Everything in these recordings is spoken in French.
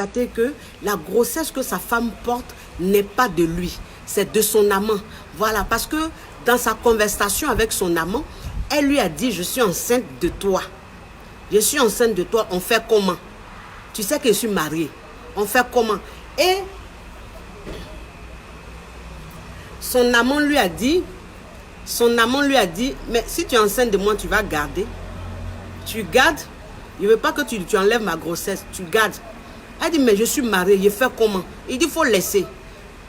constater que la grossesse que sa femme porte n'est pas de lui, c'est de son amant. Voilà, parce que dans sa conversation avec son amant, elle lui a dit, je suis enceinte de toi. Je suis enceinte de toi, on fait comment? Tu sais que je suis mariée, on fait comment? Et son amant lui a dit, mais si tu es enceinte de moi, tu vas garder. Tu gardes. Je ne veux pas que tu enlèves ma grossesse, tu gardes. Elle dit, mais je suis mariée, je fais comment? Il dit, il faut laisser.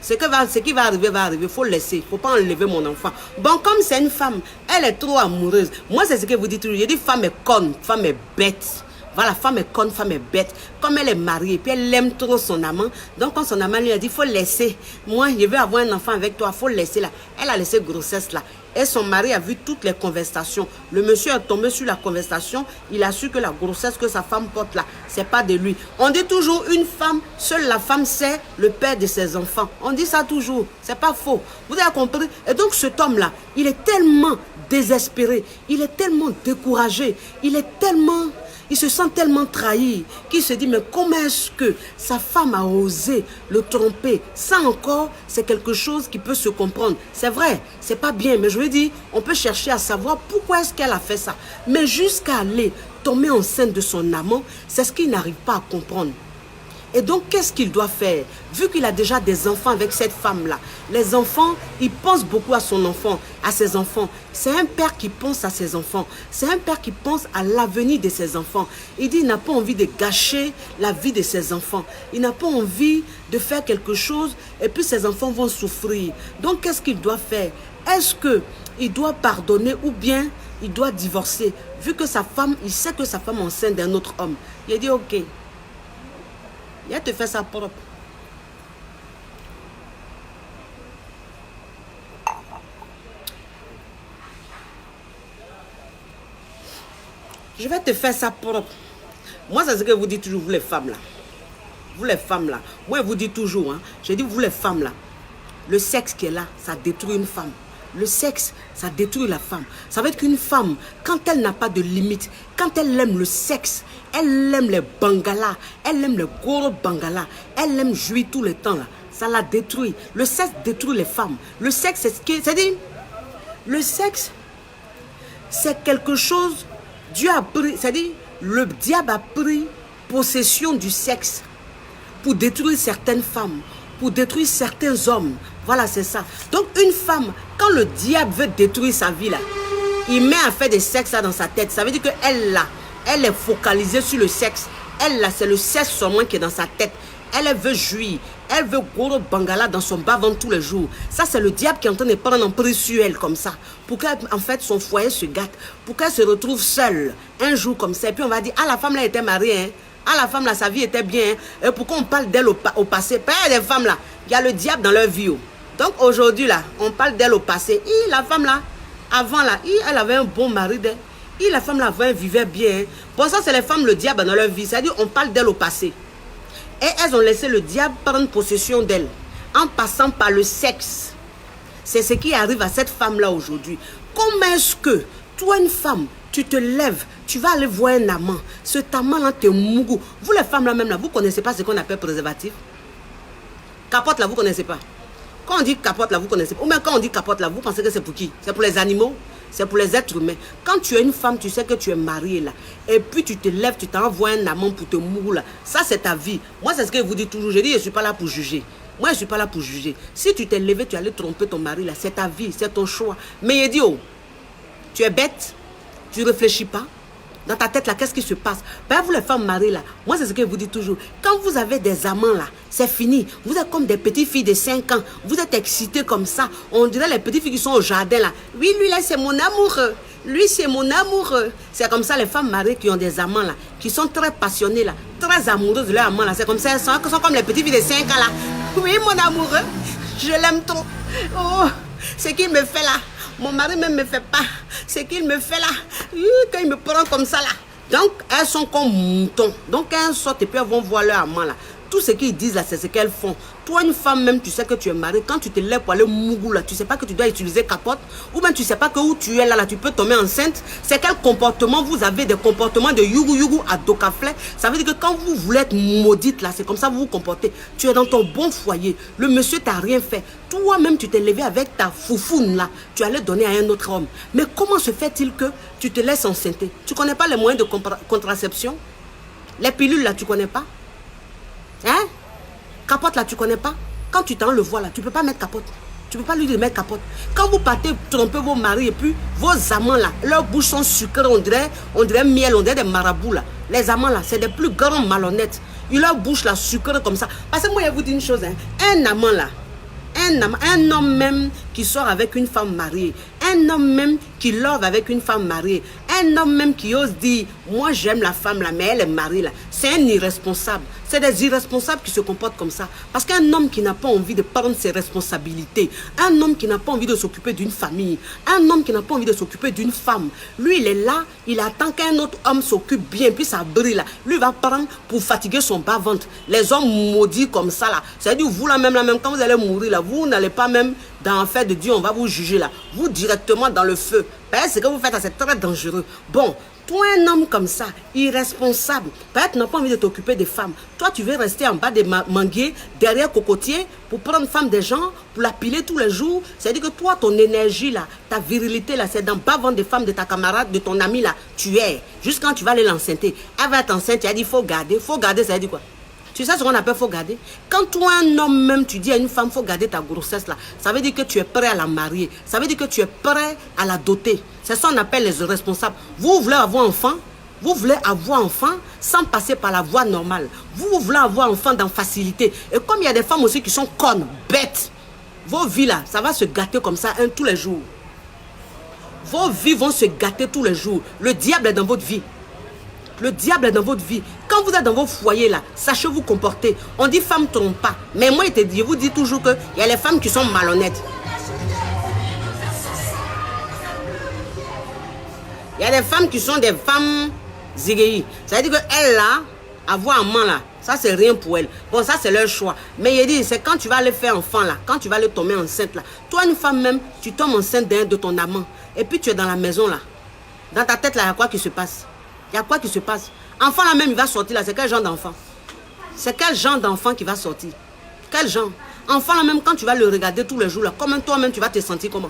Ce qui va arriver, il faut laisser. Il ne faut pas enlever mon enfant. Bon, comme c'est une femme, elle est trop amoureuse. Moi, c'est ce que vous dites toujours. Je dis, femme est conne, femme est bête. Voilà, femme est conne, femme est bête. Comme elle est mariée, puis elle aime trop son amant. Donc, quand son amant lui a dit, il faut laisser. Moi, je veux avoir un enfant avec toi, il faut laisser là. Elle a laissé grossesse là. Et son mari a vu toutes les conversations. Le monsieur est tombé sur la conversation. Il a su que la grossesse que sa femme porte là, c'est pas de lui. On dit toujours une femme, seule la femme sait le père de ses enfants. On dit ça toujours. C'est pas faux. Vous avez compris? Et donc cet homme là, il est tellement désespéré. Il est tellement découragé. Il se sent tellement trahi qu'il se dit, mais comment est-ce que sa femme a osé le tromper? Ça encore, c'est quelque chose qui peut se comprendre. C'est vrai, c'est pas bien, mais je veux dire, on peut chercher à savoir pourquoi est-ce qu'elle a fait ça. Mais jusqu'à aller tomber enceinte de son amant, c'est ce qu'il n'arrive pas à comprendre. Et donc, qu'est-ce qu'il doit faire? Vu qu'il a déjà des enfants avec cette femme-là, les enfants, il pense beaucoup à son enfant, à ses enfants. C'est un père qui pense à ses enfants. C'est un père qui pense à l'avenir de ses enfants. Il dit, il n'a pas envie de gâcher la vie de ses enfants. Il n'a pas envie de faire quelque chose et puis ses enfants vont souffrir. Donc, qu'est-ce qu'il doit faire? Est-ce qu'il doit pardonner ou bien il doit divorcer? Vu que sa femme, il sait que sa femme est enceinte d'un autre homme. Il a dit, ok. Il te fait ça propre. Je vais te faire ça propre. Moi, c'est ce que vous dites toujours, vous les femmes là. Vous les femmes là. Moi, je vous dis toujours, hein, je dis vous les femmes là. Le sexe qui est là, ça détruit une femme. Le sexe, ça détruit la femme. Ça veut dire qu'une femme, quand elle n'a pas de limite, quand elle aime le sexe, elle aime les bangalas, elle aime les gros bangalas, elle aime jouir tout le temps là, ça la détruit. Le sexe détruit les femmes. Le sexe, c'est ce qui... C'est-à-dire, le sexe, c'est quelque chose, Dieu a pris, c'est-à-dire, le diable a pris possession du sexe pour détruire certaines femmes, pour détruire certains hommes. Voilà, c'est ça. Donc, une femme, quand le diable veut détruire sa vie, là, il met à faire des sexes là dans sa tête. Ça veut dire qu'elle, là, elle est focalisée sur le sexe. Elle, là, c'est le sexe seulement qui est dans sa tête. Elle veut jouir. Elle veut gros bangala dans son bas-ventre tous les jours. Ça, c'est le diable qui est en train de prendre en prise sur elle comme ça. Pour qu'en fait, son foyer se gâte. Pour qu'elle se retrouve seule un jour comme ça. Et puis, on va dire, ah, la femme là était mariée, hein. Ah, la femme là, sa vie était bien. Hein. Et pourquoi on parle d'elle au passé? Il y a des femmes là, il y a le diable dans leur vie. Oh. Donc aujourd'hui là, on parle d'elle au passé. La femme là, avant là, elle avait un bon mari. La femme là, elle vivait bien. Pour ça, c'est les femmes, le diable dans leur vie. C'est-à-dire, on parle d'elle au passé. Et elles ont laissé le diable prendre possession d'elle. En passant par le sexe. C'est ce qui arrive à cette femme-là aujourd'hui. Comment est-ce que, toi une femme, tu te lèves, tu vas aller voir un amant. Cet amant-là te mougou. Vous les femmes là même là, vous ne connaissez pas ce qu'on appelle préservatif? Capote là, vous ne connaissez pas? Quand on dit capote là, vous connaissez pas. Ou même quand on dit capote là, vous pensez que c'est pour qui? C'est pour les animaux? C'est pour les êtres humains. Quand tu es une femme, tu sais que tu es mariée là. Et puis tu te lèves, tu t'envoies un amant pour te mourir là. Ça c'est ta vie. Moi c'est ce que je vous dis toujours. Je dis je ne suis pas là pour juger. Moi je ne suis pas là pour juger. Si tu t'es levé, tu allais tromper ton mari là. C'est ta vie, c'est ton choix. Mais je dis oh, tu es bête, tu ne réfléchis pas. Dans ta tête là, qu'est-ce qui se passe? Ben, vous les femmes mariées là, moi c'est ce que je vous dis toujours. Quand vous avez des amants là, c'est fini. Vous êtes comme des petites filles de 5 ans. Vous êtes excités comme ça. On dirait les petites filles qui sont au jardin là. Oui, lui là c'est mon amoureux. Lui c'est mon amoureux. C'est comme ça les femmes mariées qui ont des amants là, qui sont très passionnées là, très amoureuses de leur amant là. C'est comme ça, elles sont comme les petites filles de 5 ans là. Oui, mon amoureux, je l'aime trop. Oh, ce qu'il me fait là. Mon mari même me fait pas. Ce qu'il me fait là. Quand il me prend comme ça là. Donc, elles sont comme moutons. Donc, elles sortent et puis elles vont voir leur amant là. Tout ce qu'ils disent là, c'est ce qu'elles font. Toi, une femme même, tu sais que tu es mariée. Quand tu te lèves pour aller au mougou là, tu sais pas que tu dois utiliser capote. Ou bien tu sais pas que où tu es là, tu peux tomber enceinte. C'est quel comportement vous avez, des comportements de yougou à docaflet. Ça veut dire que quand vous voulez être maudite là, c'est comme ça que vous vous comportez. Tu es dans ton bon foyer. Le monsieur t'a rien fait. Toi-même, tu t'es levé avec ta foufoune là. Tu allais donner à un autre homme. Mais comment se fait-il que tu te laisses enceinte? Tu connais pas les moyens de contraception? Les pilules là, tu connais pas? Hein? Capote là, tu connais pas? Quand tu t'en le vois là, tu peux pas mettre capote. Tu peux pas lui mettre capote. Quand vous partez tromper vos maris et puis vos amants là, leurs bouches sont sucrées, on dirait miel, on dirait des marabouts là. Les amants là, c'est des plus grands malhonnêtes. Ils leur bouche là sucrée comme ça. Parce que moi, je vais vous dire une chose, hein. Un amant là, un homme même qui sort avec une femme mariée, un homme même qui love avec une femme mariée, un homme même qui ose dire, moi j'aime la femme là, mais elle est mariée là, c'est un irresponsable. C'est des irresponsables qui se comportent comme ça. Parce qu'un homme qui n'a pas envie de prendre ses responsabilités, un homme qui n'a pas envie de s'occuper d'une famille, un homme qui n'a pas envie de s'occuper d'une femme, lui il est là, il attend qu'un autre homme s'occupe bien, puis ça brille là. Lui va prendre pour fatiguer son bas-ventre. Les hommes maudits comme ça là, c'est-à-dire vous là même, quand vous allez mourir là, vous n'allez pas même dans l'enfer de Dieu, on va vous juger là. Vous directement dans le feu. Ce que vous faites là, c'est très dangereux. Bon, toi un homme comme ça, irresponsable, peut-être n'a pas envie de t'occuper des femmes. Toi tu veux rester en bas des manguiers, derrière cocotier, pour prendre femme des gens, pour la piler tous les jours. C'est-à-dire que toi, ton énergie là, ta virilité là, c'est dans pas vendre des femmes de ta camarade, de ton ami là, tu es. Juste quand tu vas aller l'enceinter, elle va être enceinte, tu as dit faut garder, ça veut dire quoi? Tu sais ce qu'on appelle faut garder? Quand toi, un homme même, tu dis à une femme, faut garder ta grossesse là, ça veut dire que tu es prêt à la marier. Ça veut dire que tu es prêt à la doter. C'est ça qu'on appelle les responsables. Vous voulez avoir enfant? Vous voulez avoir enfant sans passer par la voie normale. Vous voulez avoir enfant dans facilité. Et comme il y a des femmes aussi qui sont connes, bêtes, vos vies là, ça va se gâter comme ça tous les jours. Vos vies vont se gâter tous les jours. Le diable est dans votre vie. Le diable est dans votre vie. Quand vous êtes dans vos foyers là, sachez vous comporter. On dit femme trompe pas. Mais moi, je vous dis toujours qu'il y a les femmes qui sont malhonnêtes. Il y a des femmes qui sont des femmes zigéi. Ça veut dire qu'elles là, avoir un man là, ça c'est rien pour elles. Bon, ça c'est leur choix. Mais il dit, c'est quand tu vas aller faire enfant là, quand tu vas aller tomber enceinte là. Toi, une femme même, tu tombes enceinte de ton amant. Et puis tu es dans la maison là. Dans ta tête là, il y a quoi qui se passe? Il y a quoi qui se passe? Enfant là même, il va sortir là. C'est quel genre d'enfant? C'est quel genre d'enfant qui va sortir? Quel genre? Enfant là même, quand tu vas le regarder tous les jours là, comment toi-même tu vas te sentir comment?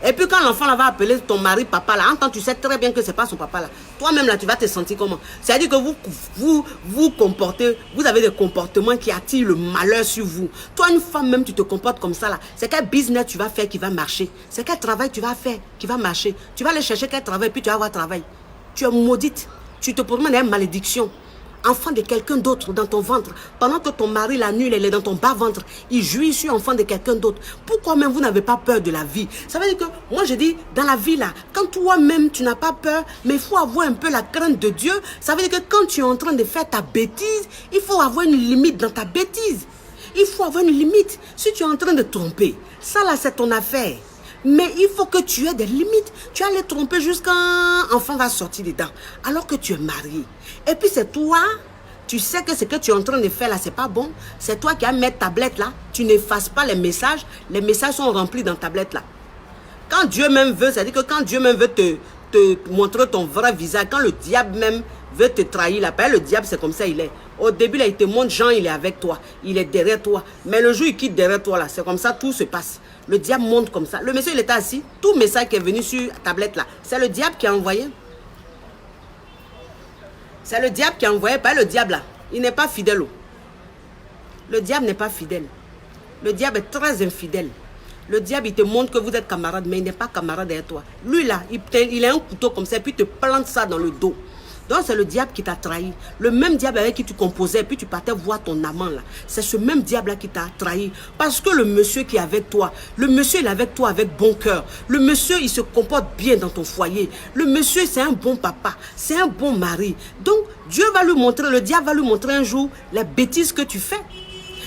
Et puis quand l'enfant là va appeler ton mari papa là, en temps tu sais très bien que c'est pas son papa là. Toi-même là, tu vas te sentir comment? C'est-à-dire que vous comportez, vous avez des comportements qui attirent le malheur sur vous. Toi, une femme même, tu te comportes comme ça là. C'est quel business tu vas faire qui va marcher? C'est quel travail tu vas faire qui va marcher? Tu vas aller chercher quel travail, puis tu vas avoir travail. Tu es maudite. Tu te promènes à une malédiction. Enfant de quelqu'un d'autre dans ton ventre. Pendant que ton mari, la nuit, elle est dans ton bas-ventre. Il jouit sur enfant de quelqu'un d'autre. Pourquoi même vous n'avez pas peur de la vie? Ça veut dire que, moi je dis, dans la vie là, quand toi-même tu n'as pas peur, mais il faut avoir un peu la crainte de Dieu. Ça veut dire que quand tu es en train de faire ta bêtise, il faut avoir une limite dans ta bêtise. Il faut avoir une limite. Si tu es en train de tromper, ça là c'est ton affaire. Mais il faut que tu aies des limites. Tu vas les tromper jusqu'à un enfant va sortir dedans. Alors que tu es marié. Et puis c'est toi, tu sais que ce que tu es en train de faire là, c'est pas bon. C'est toi qui as mis tablette là. Tu n'effaces pas les messages. Les messages sont remplis dans tablette là. Quand Dieu même veut, c'est-à-dire que quand Dieu même veut te montrer ton vrai visage, quand le diable même veut te trahir là, le diable c'est comme ça il est. Au début là, il te montre Jean, il est avec toi. Il est derrière toi. Mais le jour il quitte derrière toi là, c'est comme ça, tout se passe. Le diable monte comme ça. Le monsieur, il était assis. Tout message qui est venu sur la tablette là, c'est le diable qui a envoyé. C'est le diable qui a envoyé, pas le diable là. Il n'est pas fidèle. Le diable n'est pas fidèle. Le diable est très infidèle. Le diable, il te montre que vous êtes camarade, mais il n'est pas camarade avec toi. Lui là, il a un couteau comme ça, et puis il te plante ça dans le dos. Donc c'est le diable qui t'a trahi. Le même diable avec qui tu composais, et puis tu partais voir ton amant là. C'est ce même diable là qui t'a trahi. Parce que le monsieur qui est avec toi, le monsieur il est avec toi avec bon cœur. Le monsieur il se comporte bien dans ton foyer. Le monsieur c'est un bon papa, c'est un bon mari. Donc Dieu va lui montrer, le diable va lui montrer un jour la bêtise que tu fais.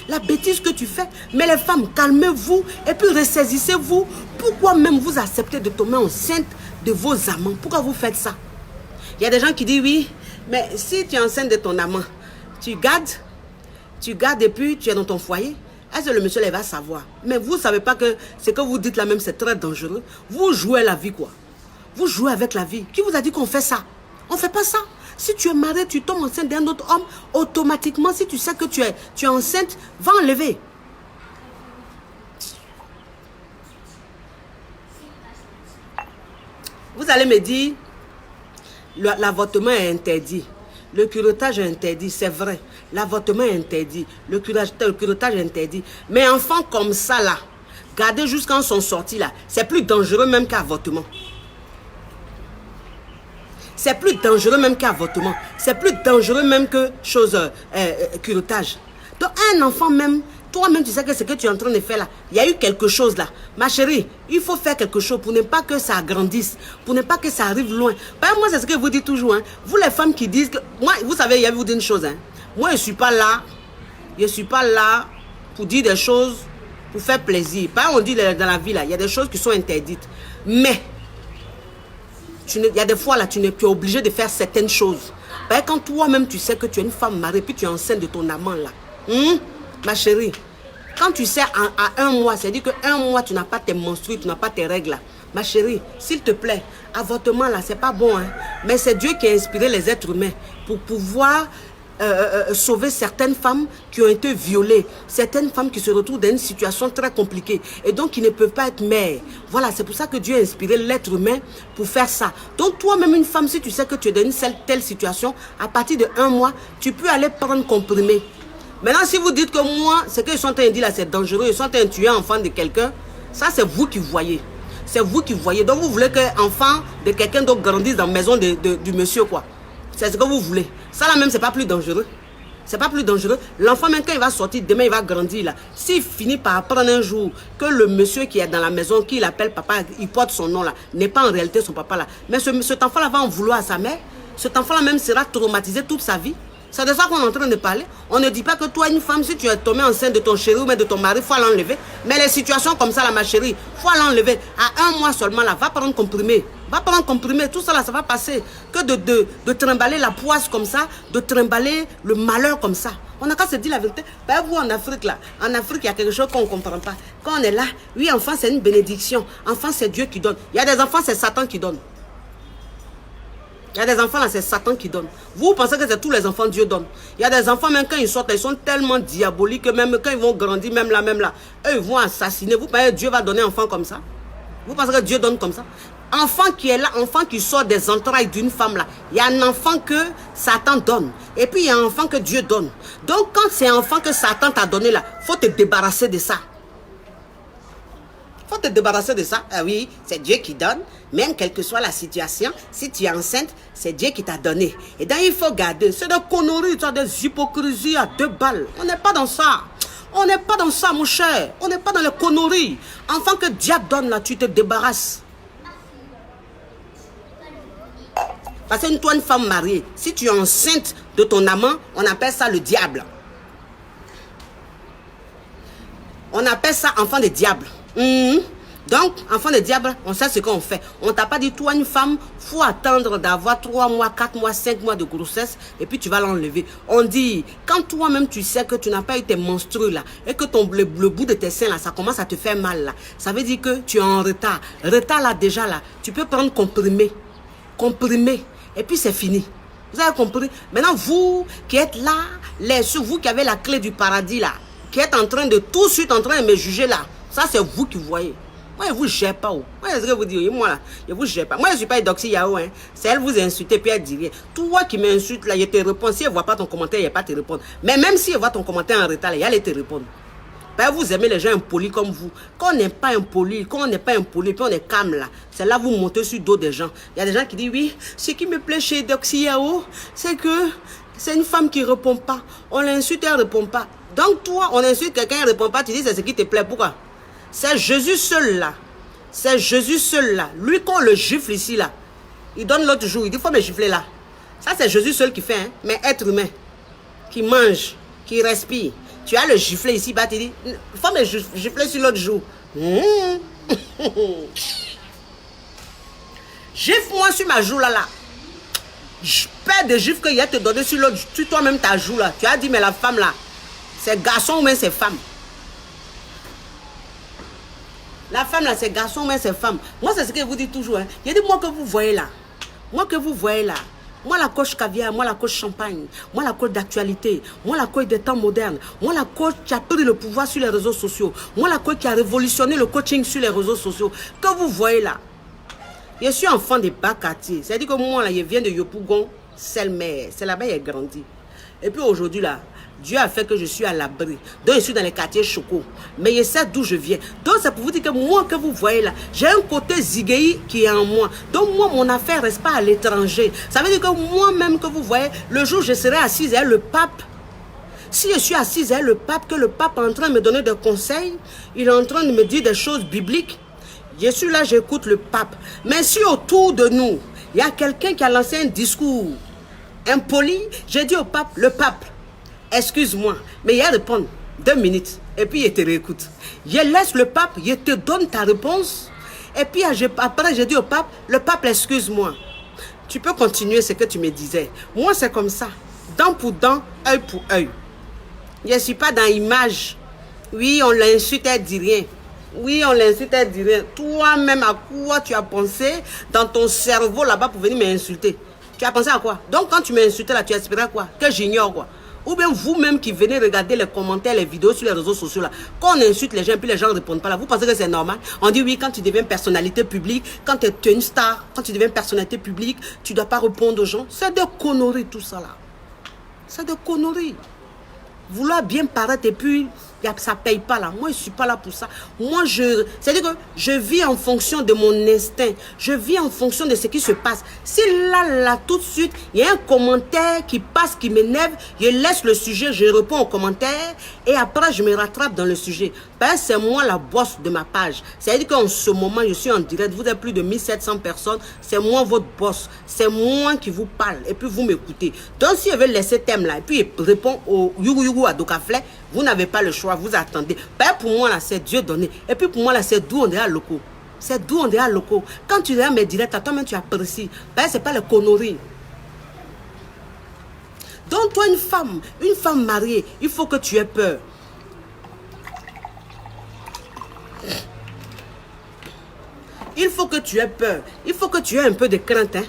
La bêtise que tu fais. Mais les femmes, calmez-vous et puis ressaisissez-vous. Pourquoi même vous acceptez de tomber enceinte de vos amants? Pourquoi vous faites ça? Il y a des gens qui disent oui, mais si tu es enceinte de ton amant, tu gardes, Tu gardes et puis tu es dans ton foyer. Est-ce que le monsieur là, il va savoir? Mais vous ne savez pas que ce que vous dites là même, c'est très dangereux. Vous jouez la vie, quoi. Vous jouez avec la vie. Qui vous a dit qu'on fait ça? On ne fait pas ça. Si tu es marié, tu tombes enceinte d'un autre homme, automatiquement, si tu sais que tu es enceinte, va enlever. Vous allez me dire, l'avortement est interdit. Le curettage est interdit, c'est vrai. L'avortement est interdit. Le curettage est interdit. Mais enfants comme ça, là, gardés jusqu'à son sorti, là, c'est plus dangereux même qu'avortement. C'est plus dangereux même qu'avortement. C'est plus dangereux même que curettage. Donc, un enfant même, toi-même, tu sais que ce que tu es en train de faire là, il y a eu quelque chose là. Ma chérie, il faut faire quelque chose pour ne pas que ça grandisse, pour ne pas que ça arrive loin. Moi, c'est ce que je vous dis toujours. Hein. Vous, les femmes qui disent que... Moi, vous savez, il y a vous dire une chose. Hein. Moi, je ne suis pas là. Je ne suis pas là pour dire des choses, pour faire plaisir. On dit dans la vie là, il y a des choses qui sont interdites. Mais, il y a des fois là, tu es obligé de faire certaines choses. Quand toi-même, tu sais que tu es une femme mariée, puis tu es enceinte de ton amant là. Ma chérie, quand tu sais à 1 mois, c'est-à-dire qu'un mois, tu n'as pas tes menstrues, tu n'as pas tes règles là. Ma chérie, s'il te plaît, avortement là, c'est pas bon. Hein? Mais c'est Dieu qui a inspiré les êtres humains pour pouvoir sauver certaines femmes qui ont été violées, certaines femmes qui se retrouvent dans une situation très compliquée et donc qui ne peuvent pas être mères. Voilà, c'est pour ça que Dieu a inspiré l'être humain pour faire ça. Donc toi-même une femme, si tu sais que tu es dans une telle situation, à partir de 1 mois, tu peux aller prendre comprimé. Maintenant, si vous dites que moi, ce qu'ils sont en train de dire là, c'est dangereux, ils sont en train de tuer un enfant de quelqu'un, ça c'est vous qui voyez. C'est vous qui voyez. Donc vous voulez qu'un enfant de quelqu'un d'autre grandisse dans la maison du monsieur, quoi. C'est ce que vous voulez. Ça là même, c'est pas plus dangereux. C'est pas plus dangereux. L'enfant, même quand il va sortir, demain il va grandir là. S'il finit par apprendre un jour que le monsieur qui est dans la maison, qui l'appelle papa, il porte son nom là, n'est pas en réalité son papa là. Mais cet enfant là va en vouloir à sa mère. Cet enfant là même sera traumatisé toute sa vie. C'est de ça qu'on est en train de parler. On ne dit pas que toi, une femme, si tu es tombée enceinte de ton chéri ou même de ton mari, il faut l'enlever. Mais les situations comme ça, là, ma chérie, il faut l'enlever. À 1 mois seulement, là, va prendre comprimé. Va prendre comprimé. Tout ça, là, ça va passer. Que de trimballer la poisse comme ça, de trimballer le malheur comme ça. On n'a qu'à se dire la vérité. Vous, en Afrique, là, il y a quelque chose qu'on ne comprend pas. Quand on est là, oui, enfant, c'est une bénédiction. Enfant, c'est Dieu qui donne. Il y a des enfants, c'est Satan qui donne. Il y a des enfants là, c'est Satan qui donne. Vous pensez que c'est tous les enfants Dieu donne. Il y a des enfants, même quand ils sortent, ils sont tellement diaboliques que même quand ils vont grandir, même là, eux, ils vont assassiner. Vous pensez que Dieu va donner un enfant comme ça? Vous pensez que Dieu donne comme ça? Enfant qui est là, enfant qui sort des entrailles d'une femme là, il y a un enfant que Satan donne. Et puis il y a un enfant que Dieu donne. Donc quand c'est un enfant que Satan t'a donné là, il faut te débarrasser de ça. Faut te débarrasser de ça. Ah oui, c'est Dieu qui donne. Même quelle que soit la situation, si tu es enceinte, c'est Dieu qui t'a donné. Et donc il faut garder. C'est des conneries, des hypocrisies à 2 balles. On n'est pas dans ça. On n'est pas dans ça, mon cher. On n'est pas dans les conneries. Enfant que Dieu donne là, tu te débarrasses. Parce que toi, une femme mariée, si tu es enceinte de ton amant, on appelle ça le diable. On appelle ça enfant de diable. Donc, enfant de diable, on sait ce qu'on fait. On ne t'a pas dit, toi, une femme, il faut attendre d'avoir 3 mois, 4 mois, 5 mois de grossesse et puis tu vas l'enlever. On dit, quand toi-même tu sais que tu n'as pas eu tes menstrues là et que le bout de tes seins là, ça commence à te faire mal là, ça veut dire que tu es en retard. Retard là, déjà là, tu peux prendre comprimé. Comprimé. Et puis c'est fini. Vous avez compris? Maintenant, vous qui êtes là, vous qui avez la clé du paradis là, qui êtes en train de tout de suite en train de me juger là, ça c'est vous qui voyez. Moi, je ne vous gère pas. Moi, je vais vous dire, moi, là, je ne vous gère pas. Moi, je ne suis pas Doxy Yahoo. Hein. C'est elle vous insulte, puis elle dit rien. Toi qui m'insulte, là, je te réponds. Si elle ne voit pas ton commentaire, il n'y a pas te répondre. Mais même si elle voit ton commentaire en retard, il allait te répondre. Vous aimez les gens impolis comme vous. Quand on n'est pas impoli, puis on est calme là, c'est là vous montez sur le dos des gens. Il y a des gens qui disent, oui, ce qui me plaît chez Doxy Yahoo, c'est que c'est une femme qui ne répond pas. On l'insulte, elle ne répond pas. Donc toi, on insulte quelqu'un, il ne répond pas, tu dis, c'est ce qui te plaît. Pourquoi? C'est Jésus seul là. C'est Jésus seul là. Lui, quand on le gifle ici là, il donne l'autre jour. Il dit, il faut me gifler là. Ça, c'est Jésus seul qui fait. Hein? Mais être humain, qui mange, qui respire. Tu as le gifler ici, bah, tu dis, il faut me gifler sur l'autre jour. Gifle-moi sur ma joue là. Je perds de gifles qu'il y a te donné sur l'autre, sur toi-même ta joue là. Tu as dit, mais la femme là, C'est garçon ou bien c'est femme. La femme là, c'est garçon ou bien c'est femme. Moi, c'est ce que je vous dis toujours. Hein. Il y a des moi que vous voyez là. Moi que vous voyez là. Moi, la coach caviar, moi, la coach champagne, moi, la coach d'actualité, moi, la coach des temps modernes, moi, la coach qui a pris le pouvoir sur les réseaux sociaux, moi, la coach qui a révolutionné le coaching sur les réseaux sociaux, que vous voyez là. Je suis enfant de Bakati. C'est-à-dire que moi, là, je viens de Yopougon, Selmer. C'est là-bas que j'ai grandi. Et puis aujourd'hui, là, Dieu a fait que je suis à l'abri. Donc, je suis dans les quartiers chocos. Mais je sais d'où je viens. Donc, c'est pour vous dire que moi, que vous voyez là, j'ai un côté zigueï qui est en moi. Donc, moi, mon affaire ne reste pas à l'étranger. Ça veut dire que moi-même, que vous voyez, le jour où je serai assise avec le pape, si je suis assise avec le pape, que le pape est en train de me donner des conseils, il est en train de me dire des choses bibliques, je suis là, j'écoute le pape. Mais si autour de nous, il y a quelqu'un qui a lancé un discours impoli, j'ai dit au pape, le pape, excuse-moi, mais il répond 2 minutes, et puis il te réécoute. Je laisse le pape, il te donne ta réponse, et puis après j'ai dit au pape, le pape, excuse-moi, tu peux continuer ce que tu me disais. Moi, c'est comme ça, dent pour dent, œil pour œil. Je ne suis pas dans l'image. Oui, on l'insulte, elle dit rien. Oui, on l'insulte, elle dit rien. Toi-même, à quoi tu as pensé dans ton cerveau là-bas pour venir m'insulter? Tu as pensé à quoi? Donc, quand tu m'as insulté là, tu espérais quoi? Que j'ignore quoi? Ou bien vous-même qui venez regarder les commentaires, les vidéos sur les réseaux sociaux là, quand on insulte les gens, puis les gens ne répondent pas là, vous pensez que c'est normal? On dit oui, quand tu deviens personnalité publique, quand tu es une star, quand tu deviens personnalité publique, tu ne dois pas répondre aux gens. C'est de conneries tout ça là. C'est de conneries. Vouloir bien paraître et puis ça ne paye pas là. Moi, je ne suis pas là pour ça. Moi, c'est-à-dire que je vis en fonction de mon instinct. Je vis en fonction de ce qui se passe. Si là, tout de suite, il y a un commentaire qui passe, qui m'énerve, je laisse le sujet, je réponds au commentaire et après, je me rattrape dans le sujet. Ben, c'est moi la boss de ma page. C'est-à-dire qu'en ce moment, je suis en direct. Vous êtes plus de 1700 personnes. C'est moi votre boss. C'est moi qui vous parle et puis vous m'écoutez. Donc, si je veux laisser thème là et puis je réponds au Yugu à Dokafle, vous n'avez pas le choix. Vous attendez. Ben, pour moi, là, c'est Dieu donné. Et puis, pour moi, là, c'est d'où on est à locaux. C'est d'où on est à locaux. Quand tu regardes mes directs, à toi-même, tu apprécies. Ben, c'est pas les conneries. Donc, toi, une femme mariée, il faut que tu aies peur. Il faut que tu aies peur. Il faut que tu aies un peu de crainte. Hein?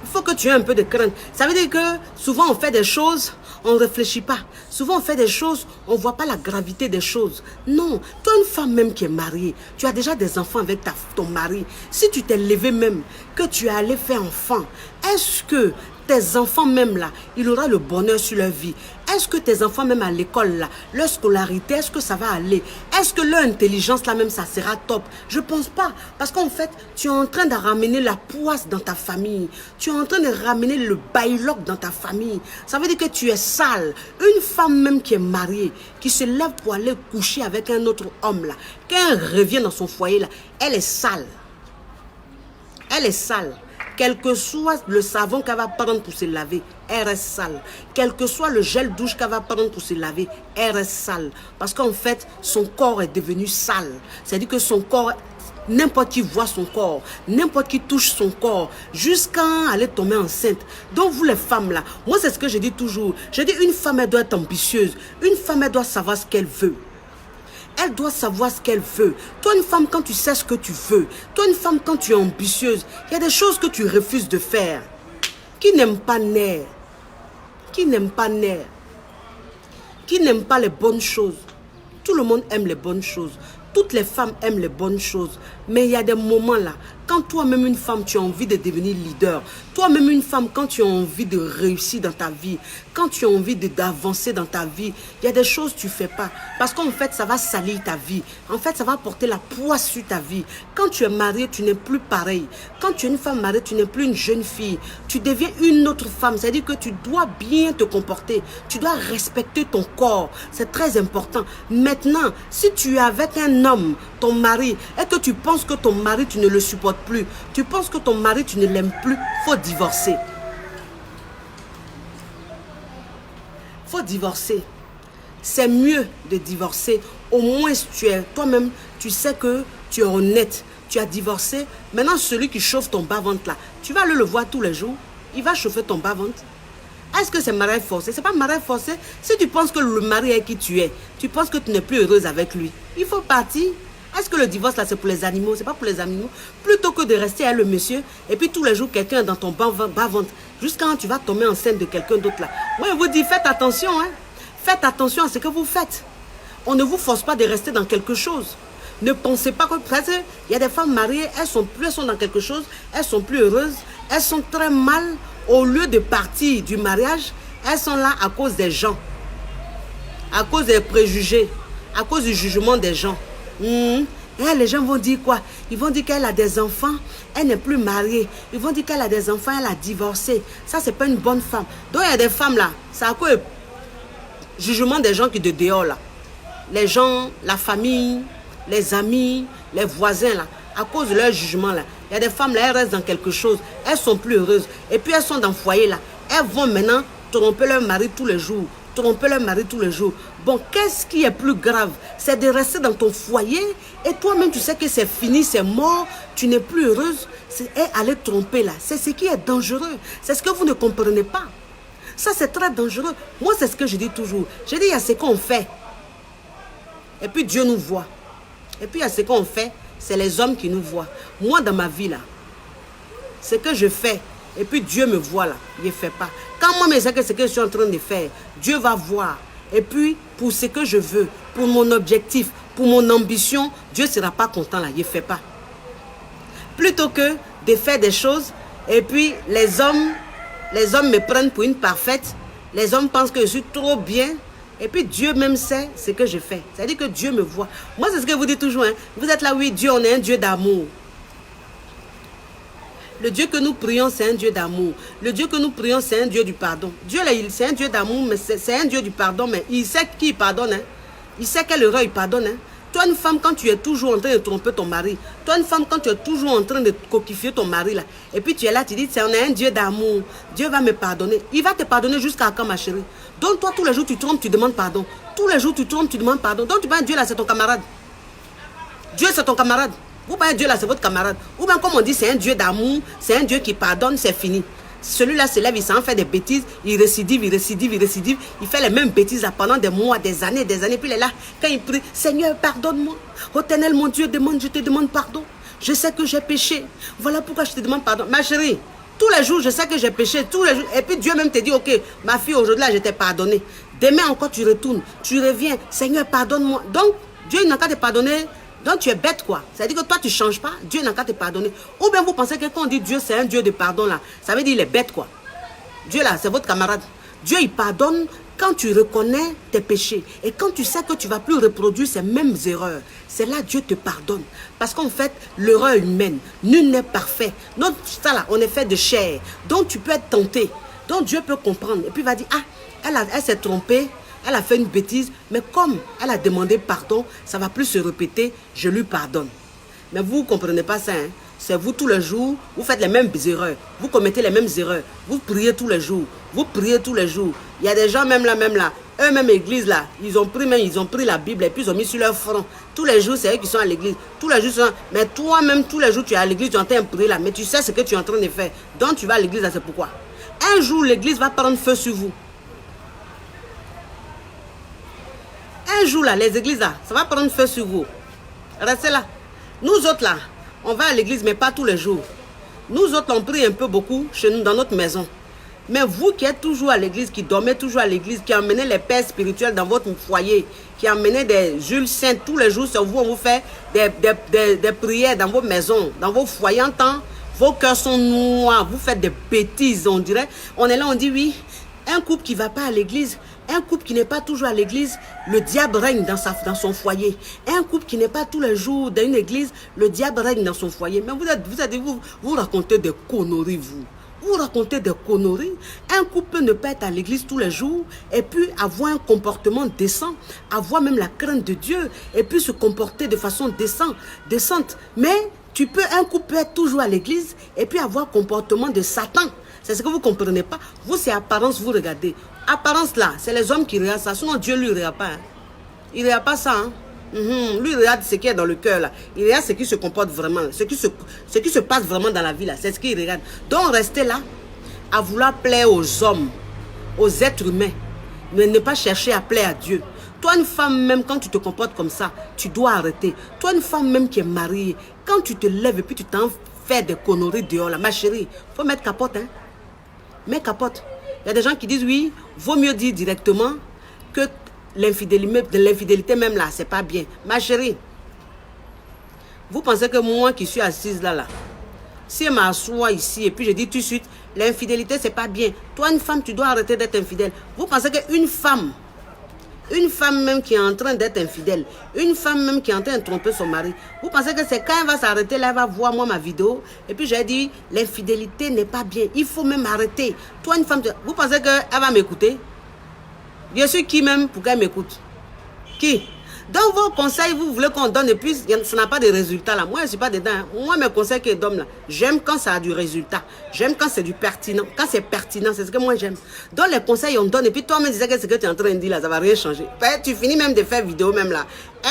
Il faut que tu aies un peu de crainte. Ça veut dire que souvent, on fait des choses, on ne réfléchit pas. Souvent, on fait des choses, on ne voit pas la gravité des choses. Non, toi, une femme même qui est mariée, tu as déjà des enfants avec ton mari. Si tu t'es levé même, que tu es allé faire enfant, est-ce que tes enfants même là, il aura le bonheur sur leur vie? Est-ce que tes enfants même à l'école là, leur scolarité, est-ce que ça va aller? Est-ce que leur intelligence là même, ça sera top? Je pense pas. Parce qu'en fait, tu es en train de ramener la poisse dans ta famille. Tu es en train de ramener le bailloc dans ta famille. Ça veut dire que tu es sale. Une femme même qui est mariée, qui se lève pour aller coucher avec un autre homme là, quand elle revient dans son foyer là, elle est sale. Elle est sale. Quel que soit le savon qu'elle va prendre pour se laver, elle reste sale. Quel que soit le gel douche qu'elle va prendre pour se laver, elle reste sale. Parce qu'en fait, son corps est devenu sale. C'est-à-dire que son corps, n'importe qui voit son corps, n'importe qui touche son corps, jusqu'à aller tomber enceinte. Donc vous les femmes là, moi c'est ce que je dis toujours. Je dis une femme, elle doit être ambitieuse. Une femme, elle doit savoir ce qu'elle veut. Elle doit savoir ce qu'elle veut. Toi, une femme, quand tu sais ce que tu veux, toi, une femme, quand tu es ambitieuse, il y a des choses que tu refuses de faire. Qui n'aime pas Ner? Qui n'aime pas Ner? Qui n'aime pas les bonnes choses? Tout le monde aime les bonnes choses. Toutes les femmes aiment les bonnes choses. Mais il y a des moments là, quand toi-même une femme, tu as envie de devenir leader. Toi-même une femme, quand tu as envie de réussir dans ta vie, quand tu as envie d'avancer dans ta vie, il y a des choses que tu ne fais pas. Parce qu'en fait, ça va salir ta vie. En fait, ça va porter la poisse sur ta vie. Quand tu es marié, tu n'es plus pareil. Quand tu es une femme mariée, tu n'es plus une jeune fille. Tu deviens une autre femme. C'est-à-dire que tu dois bien te comporter. Tu dois respecter ton corps. C'est très important. Maintenant, si tu es avec un homme, ton mari, et que tu penses que ton mari, tu ne le supportes plus, tu penses que ton mari, tu ne l'aimes plus, il faut divorcer. Il faut divorcer. C'est mieux de divorcer. Au moins, tu es toi-même, tu sais que tu es honnête. Tu as divorcé. Maintenant, celui qui chauffe ton bas-ventre là, tu vas aller le voir tous les jours. Il va chauffer ton bas-ventre. Est-ce que c'est mariage forcé? C'est pas mariage forcé. Si tu penses que le mari est qui tu es, tu penses que tu n'es plus heureuse avec lui, il faut partir. Est-ce que le divorce là c'est pour les animaux? C'est pas pour les animaux. Plutôt que de rester avec le monsieur et puis tous les jours quelqu'un dans ton bas-ventre jusqu'à quand tu vas tomber enceinte de quelqu'un d'autre là. Moi je vous dis faites attention, hein. Faites attention à ce que vous faites. On ne vous force pas de rester dans quelque chose. Ne pensez pas que... Parce qu'il y a des femmes mariées, elles sont dans quelque chose, elles sont plus heureuses, elles sont très mal. Au lieu de partir du mariage, elles sont là à cause des gens. À cause des préjugés, à cause du jugement des gens. Et les gens vont dire quoi? Ils vont dire qu'elle a des enfants, elle n'est plus mariée. Ils vont dire qu'elle a des enfants, elle a divorcé. Ça, c'est pas une bonne femme. Donc, il y a des femmes là, c'est à cause du jugement des gens qui de dehors là. Les gens, la famille, les amis, les voisins là, à cause de leur jugement là. Il y a des femmes là, elles restent dans quelque chose, elles sont plus heureuses. Et puis elles sont dans le foyer là. Elles vont maintenant tromper leur mari tous les jours. Tromper leur mari tous les jours. Bon, qu'est-ce qui est plus grave? C'est de rester dans ton foyer et toi-même tu sais que c'est fini, c'est mort, tu n'es plus heureuse. C'est aller tromper là. C'est ce qui est dangereux. C'est ce que vous ne comprenez pas. Ça c'est très dangereux. Moi c'est ce que je dis toujours. Je dis il y a ce qu'on fait. Et puis Dieu nous voit. Et puis il y a ce qu'on fait, c'est les hommes qui nous voient. Moi dans ma vie là, ce que je fais, et puis Dieu me voit là, il ne fait pas. Quand moi je sais que ce que je suis en train de faire, Dieu va voir. Et puis pour ce que je veux, pour mon objectif, pour mon ambition, Dieu ne sera pas content là, il ne fait pas. Plutôt que de faire des choses, et puis les hommes me prennent pour une parfaite, les hommes pensent que je suis trop bien. Et puis Dieu même sait ce que je fais. C'est-à-dire que Dieu me voit. Moi, c'est ce que vous dites toujours. Hein. Vous êtes là, oui, Dieu, on est un Dieu d'amour. Le Dieu que nous prions, c'est un Dieu d'amour. Le Dieu que nous prions, c'est un Dieu du pardon. Dieu, là, c'est un Dieu d'amour, mais c'est un Dieu du pardon. Mais il sait qui il pardonne. Hein. Il sait quelle erreur il pardonne. Hein. Toi, une femme, quand tu es toujours en train de tromper ton mari, toi, une femme, quand tu es toujours en train de coquifier ton mari, là, et puis tu es là, tu dis, on est un Dieu d'amour. Dieu va me pardonner. Il va te pardonner jusqu'à quand, ma chérie? Donc, toi, tous les jours, tu trompes, tu demandes pardon. Tous les jours, tu trompes, tu demandes pardon. Donc, tu penses, Dieu, là, c'est ton camarade. Dieu, c'est ton camarade. Vous pensez, Dieu, là, c'est votre camarade. Ou bien, comme on dit, c'est un Dieu d'amour, c'est un Dieu qui pardonne, c'est fini. Celui-là se lève, il s'en fait des bêtises, il récidive, il fait les mêmes bêtises là, pendant des mois, des années, puis il est là, quand il prie, Seigneur, pardonne-moi, Éternel, mon Dieu, je te demande pardon, je sais que j'ai péché, voilà pourquoi je te demande pardon. Ma chérie, tous les jours, je sais que j'ai péché, tous les jours, et puis Dieu même te dit, ok, ma fille, aujourd'hui là, je t'ai pardonné, demain encore tu retournes, tu reviens, Seigneur, pardonne-moi. Donc, Dieu n'a qu'à te pardonner. Donc tu es bête quoi. C'est-à-dire que toi tu ne changes pas, Dieu n'a qu'à te pardonner. Ou bien vous pensez que quand on dit Dieu c'est un Dieu de pardon là, ça veut dire il est bête quoi. Dieu là c'est votre camarade. Dieu il pardonne quand tu reconnais tes péchés. Et quand tu sais que tu ne vas plus reproduire ces mêmes erreurs. C'est là Dieu te pardonne. Parce qu'en fait l'erreur humaine, nul n'est parfait. Donc ça là on est fait de chair. Donc tu peux être tenté. Donc Dieu peut comprendre. Et puis il va dire ah elle s'est trompée. Elle a fait une bêtise, mais comme elle a demandé pardon, ça ne va plus se répéter, je lui pardonne. Mais vous ne comprenez pas ça. Hein? C'est vous tous les jours, vous faites les mêmes erreurs. Vous commettez les mêmes erreurs. Vous priez tous les jours. Vous priez tous les jours. Il y a des gens même là, eux-mêmes église là, ils ont pris la Bible et puis ils ont mis sur leur front. Tous les jours, c'est eux qui sont à l'église. Tous les jours, mais toi-même, tous les jours, tu es à l'église, tu es en train de prier là, mais tu sais ce que tu es en train de faire. Donc tu vas à l'église là, c'est pourquoi. Un jour, l'église va prendre feu sur vous. Un jour là, les églises là, ça va prendre feu sur vous. Restez là. Nous autres là, on va à l'église, mais pas tous les jours. Nous autres, on prie un peu beaucoup chez nous, dans notre maison. Mais vous qui êtes toujours à l'église, qui dormez toujours à l'église, qui emmenez les pères spirituels dans votre foyer, qui emmenez des Jules Saints tous les jours sur vous, on vous fait des prières dans vos maisons, dans vos foyers en temps. Vos cœurs sont noirs, vous faites des bêtises, on dirait. On est là, on dit oui, un couple qui ne va pas à l'église, un couple qui n'est pas toujours à l'église, le diable règne dans son foyer. Un couple qui n'est pas tous les jours dans une église, le diable règne dans son foyer. Mais vous racontez des conneries, vous. Vous racontez des conneries. Un couple ne peut être à l'église tous les jours et puis avoir un comportement décent, avoir même la crainte de Dieu et puis se comporter de façon décente. Mais un couple peut être toujours à l'église et puis avoir un comportement de Satan. C'est ce que vous ne comprenez pas. Vous, c'est apparence, vous regardez. Apparence là, c'est les hommes qui regardent ça. Sinon, Dieu lui regarde pas. Hein. Il ne regarde pas ça. Hein. Lui, il regarde ce qui est dans le cœur là. Il regarde ce qui se comporte vraiment. Ce qui se passe vraiment dans la vie là. C'est ce qu'il regarde. Donc, restez là à vouloir plaire aux hommes. aux êtres humains. Mais ne pas chercher à plaire à Dieu. Toi, une femme, même quand tu te comportes comme ça, tu dois arrêter. Toi, une femme, même qui est mariée, quand tu te lèves et puis tu t'en fais des conneries dehors, là, ma chérie, il faut mettre capote. Hein? Mets capote. Il y a des gens qui disent, oui, vaut mieux dire directement que l'infidélité même là, c'est pas bien. Ma chérie, vous pensez que moi qui suis assise là, si je m'assois ici et puis je dis tout de suite, l'infidélité c'est pas bien. Toi, une femme, tu dois arrêter d'être infidèle. Vous pensez qu'une femme, même qui est en train d'être infidèle, une femme même qui est en train de tromper son mari, vous pensez que c'est quand elle va s'arrêter là, elle va voir moi ma vidéo, et puis j'ai dit, l'infidélité n'est pas bien, il faut même arrêter. Toi, une femme, vous pensez qu'elle va m'écouter? Je suis qui même pour qu'elle m'écoute? Qui? Dans vos conseils, vous voulez qu'on donne et puis ça n'a pas de résultat là. Moi, je ne suis pas dedans. Hein. Moi, mes conseils que je donne là, j'aime quand ça a du résultat. J'aime quand c'est du pertinent. Quand c'est pertinent, c'est ce que moi j'aime. Dans les conseils, on donne et puis toi-même, tu sais que ce que tu es en train de dire là, ça ne va rien changer. Tu finis même de faire vidéo même là.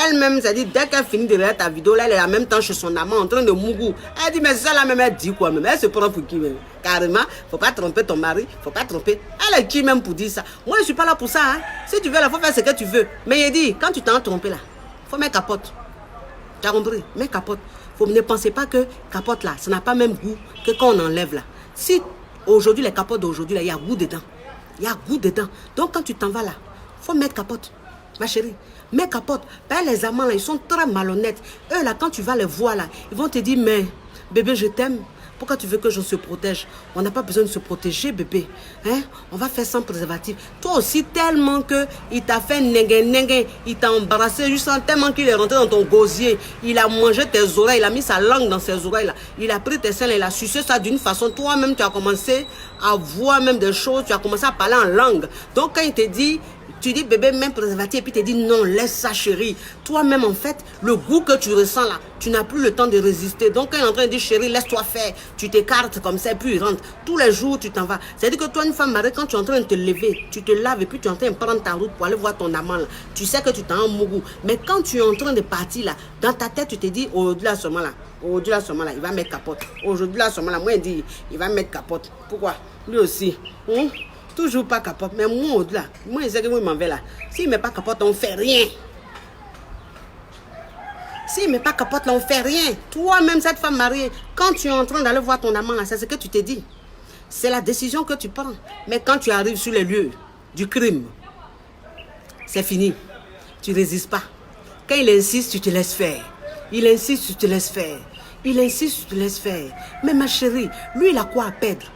Elle-même, ça dit, dès qu'elle finit de regarder ta vidéo, là, elle est en même temps chez son amant en train de mougou. Elle dit, mais ça là même, elle dit quoi même? Elle se prend pour qui même? Carrément, faut pas tromper ton mari, faut pas tromper. Elle est qui même pour dire ça? Moi, je suis pas là pour ça. Hein. Si tu veux, là, faut faire ce que tu veux. Mais il dit, quand tu t'en trompé là, faut mettre capote. Tu as compris? Mets capote. Ne pensez pas que capote là, ça n'a pas même goût que quand on enlève là. Si aujourd'hui, les capotes d'aujourd'hui là, il y a goût dedans. Il y a goût dedans. Donc quand tu t'en vas là, faut mettre capote. Ma chérie, mets capote. Ben, les amants là, ils sont très malhonnêtes. Eux là, quand tu vas les voir là, ils vont te dire, mais bébé, je t'aime. Pourquoi tu veux que je se protège? On n'a pas besoin de se protéger, bébé. Hein? On va faire sans préservatif. Toi aussi, tellement qu'il t'a fait nengue, il t'a embrassé juste tellement qu'il est rentré dans ton gosier. Il a mangé tes oreilles, il a mis sa langue dans ses oreilles. Là. Il a pris tes seins, il a sucé ça d'une façon. Toi-même, tu as commencé à voir même des choses, tu as commencé à parler en langue. Donc, quand il te dit... Tu dis bébé, même préservatif, et puis tu dis non, laisse ça chérie. Toi-même en fait, le goût que tu ressens là, tu n'as plus le temps de résister. Donc quand il est en train de dire chérie, laisse-toi faire, tu t'écartes comme ça et puis il rentre. Tous les jours, tu t'en vas. C'est-à-dire que toi, une femme mariée, quand tu es en train de te lever, tu te laves et puis tu es en train de prendre ta route pour aller voir ton amant là. Tu sais que tu t'en en mougou. Mais quand tu es en train de partir là, dans ta tête, tu te dis au-delà seulement là, il va mettre capote. Aujourd'hui là, seulement là, moi il dit, il va mettre capote. Pourquoi? Lui aussi. Toujours pas capote, mais moi au-delà, moi je sais que moi je m'en vais là. S'il ne met pas capote, on ne fait rien. S'il ne met pas capote, là, on ne fait rien. Toi-même, cette femme mariée, quand tu es en train d'aller voir ton amant, là, c'est ce que tu te dis. C'est la décision que tu prends. Mais quand tu arrives sur les lieux du crime, c'est fini. Tu ne résistes pas. Quand il insiste, tu te laisses faire. Il insiste, tu te laisses faire. Il insiste, tu te laisses faire. Mais ma chérie, lui, il a quoi à perdre?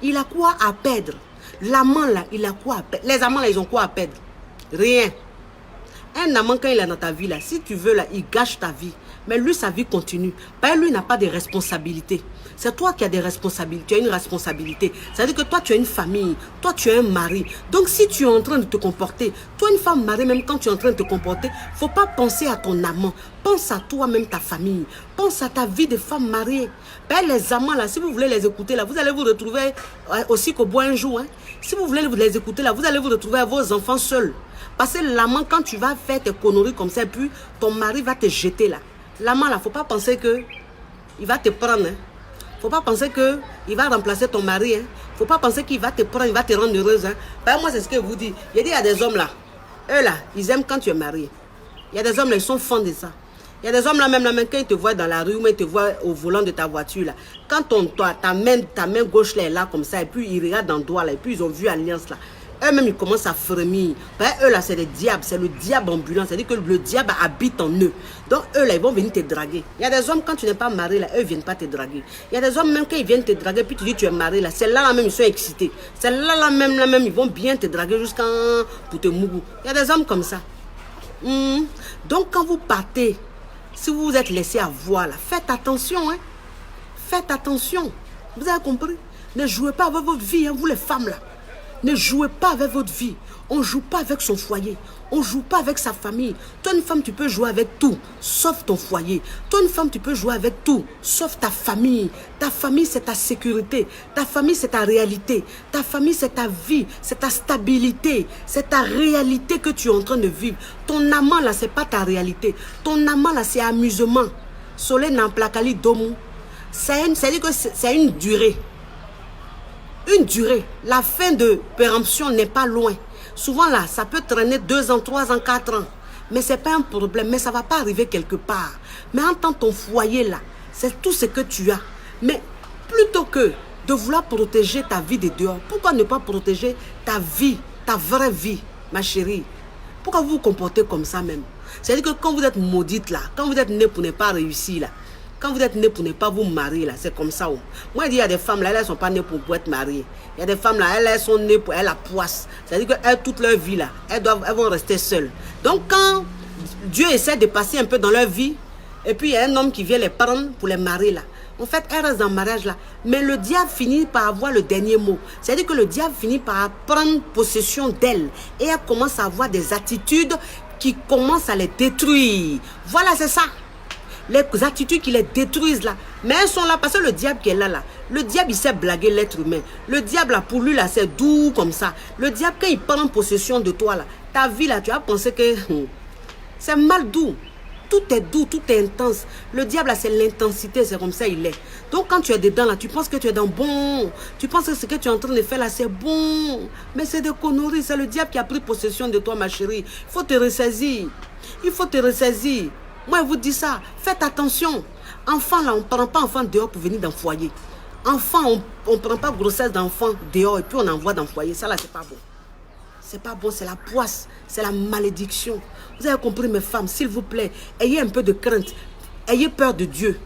Il a quoi à perdre? L'amant là, il a quoi à perdre? Les amants là, ils ont quoi à perdre? Rien. Un amant, quand il est dans ta vie là, si tu veux là, il gâche ta vie. Mais lui, sa vie continue. Parce que lui, il n'a pas de responsabilité. C'est toi qui as des responsabilités. Tu as une responsabilité. C'est-à-dire que toi, tu as une famille. Toi, tu as un mari. Donc, si tu es en train de te comporter, toi, une femme mariée, même quand tu es en train de te comporter, il ne faut pas penser à ton amant. Pense à toi-même, ta famille. Pense à ta vie de femme mariée. Ben, les amants, là, si vous voulez les écouter, là, vous allez vous retrouver aussi qu'au bois un jour. Hein. Si vous voulez les écouter, là, vous allez vous retrouver à vos enfants seuls. Parce que l'amant, quand tu vas faire tes conneries comme ça, puis ton mari va te jeter là. L'amant, là, il ne faut pas penser qu'il va te prendre. Il ne faut pas penser qu'il va remplacer ton mari. Il ne faut pas penser qu'il va te prendre, il va te rendre heureuse. Hein. Ben, moi, c'est ce que je vous dis. Il y a des hommes là. Eux là, ils aiment quand tu es marié. Il y a des hommes là, ils sont fans de ça. Il y a des hommes là, même quand ils te voient dans la rue, ou ils te voient au volant de ta voiture là. Quand ta main gauche là est là comme ça, et puis ils regardent dans le doigt là, et puis ils ont vu Alliance là. Eux-mêmes, ils commencent à frémir. Ben, eux, là, c'est des diables. C'est le diable ambulant. C'est-à-dire que le diable habite en eux. Donc, eux, là, ils vont venir te draguer. Il y a des hommes, quand tu n'es pas marié, là, eux, ils ne viennent pas te draguer. Il y a des hommes, même quand ils viennent te draguer, puis tu dis tu es marié, là, c'est là, même, ils sont excités. C'est là, même, ils vont bien te draguer jusqu'à pour te mougou. Il y a des hommes comme ça. Donc, quand vous partez, si vous vous êtes laissé avoir, là, faites attention, hein. Faites attention. Vous avez compris? Ne jouez pas avec votre vie, hein, vous, les femmes, là. Ne jouez pas avec votre vie. On ne joue pas avec son foyer. On ne joue pas avec sa famille. Toi, une femme, tu peux jouer avec tout, sauf ton foyer. Toi, une femme, tu peux jouer avec tout, sauf ta famille. Ta famille, c'est ta sécurité. Ta famille, c'est ta réalité. Ta famille, c'est ta vie. C'est ta stabilité. C'est ta réalité que tu es en train de vivre. Ton amant, là, ce n'est pas ta réalité. Ton amant, là, c'est amusement. Soleil n'emplacali domu. C'est-à-dire que c'est une durée. une durée. La fin de péremption n'est pas loin. Souvent là, ça peut traîner 2 ans, 3 ans, 4 ans. Mais ce n'est pas un problème, mais ça ne va pas arriver quelque part. Mais en tant que ton foyer là, c'est tout ce que tu as. Mais plutôt que de vouloir protéger ta vie de dehors, pourquoi ne pas protéger ta vie, ta vraie vie, ma chérie? Pourquoi vous vous comportez comme ça même? C'est-à-dire que quand vous êtes maudite là, quand vous êtes née pour ne pas réussir là, quand vous êtes née pour ne pas vous marier là, c'est comme ça. Oh. Moi, je dis, il y a des femmes là, elles ne sont pas nées pour être mariées. Il y a des femmes là, elles sont nées pour la poisse. C'est-à-dire qu'elles, toute leur vie là, elles vont rester seules. Donc quand Dieu essaie de passer un peu dans leur vie, et puis il y a un homme qui vient les prendre pour les marier là. En fait, elles restent dans le mariage là. Mais le diable finit par avoir le dernier mot. C'est-à-dire que le diable finit par prendre possession d'elles. Et elle commence à avoir des attitudes qui commencent à les détruire. Voilà, c'est ça. Les attitudes qui les détruisent là. Mais elles sont là parce que le diable qui est là, le diable il sait blaguer l'être humain. Le diable là, pour lui là, c'est doux comme ça. Le diable quand il prend possession de toi là, ta vie là, tu as pensé que c'est mal doux. Tout est doux, tout est intense. Le diable là, c'est l'intensité, c'est comme ça il est. Donc quand tu es dedans là, tu penses que tu es dans bon. Tu penses que ce que tu es en train de faire là, c'est bon. Mais c'est des conneries, c'est le diable qui a pris possession de toi ma chérie. Il faut te ressaisir. Il faut te ressaisir. Moi, je vous dis ça, faites attention. Enfant, là, on ne prend pas enfant dehors pour venir dans le foyer. Enfant, on ne prend pas grossesse d'enfant dehors et puis on envoie dans le foyer. Ça, là, c'est pas bon. C'est pas bon, c'est la poisse, c'est la malédiction. Vous avez compris, mes femmes, s'il vous plaît, ayez un peu de crainte. Ayez peur de Dieu.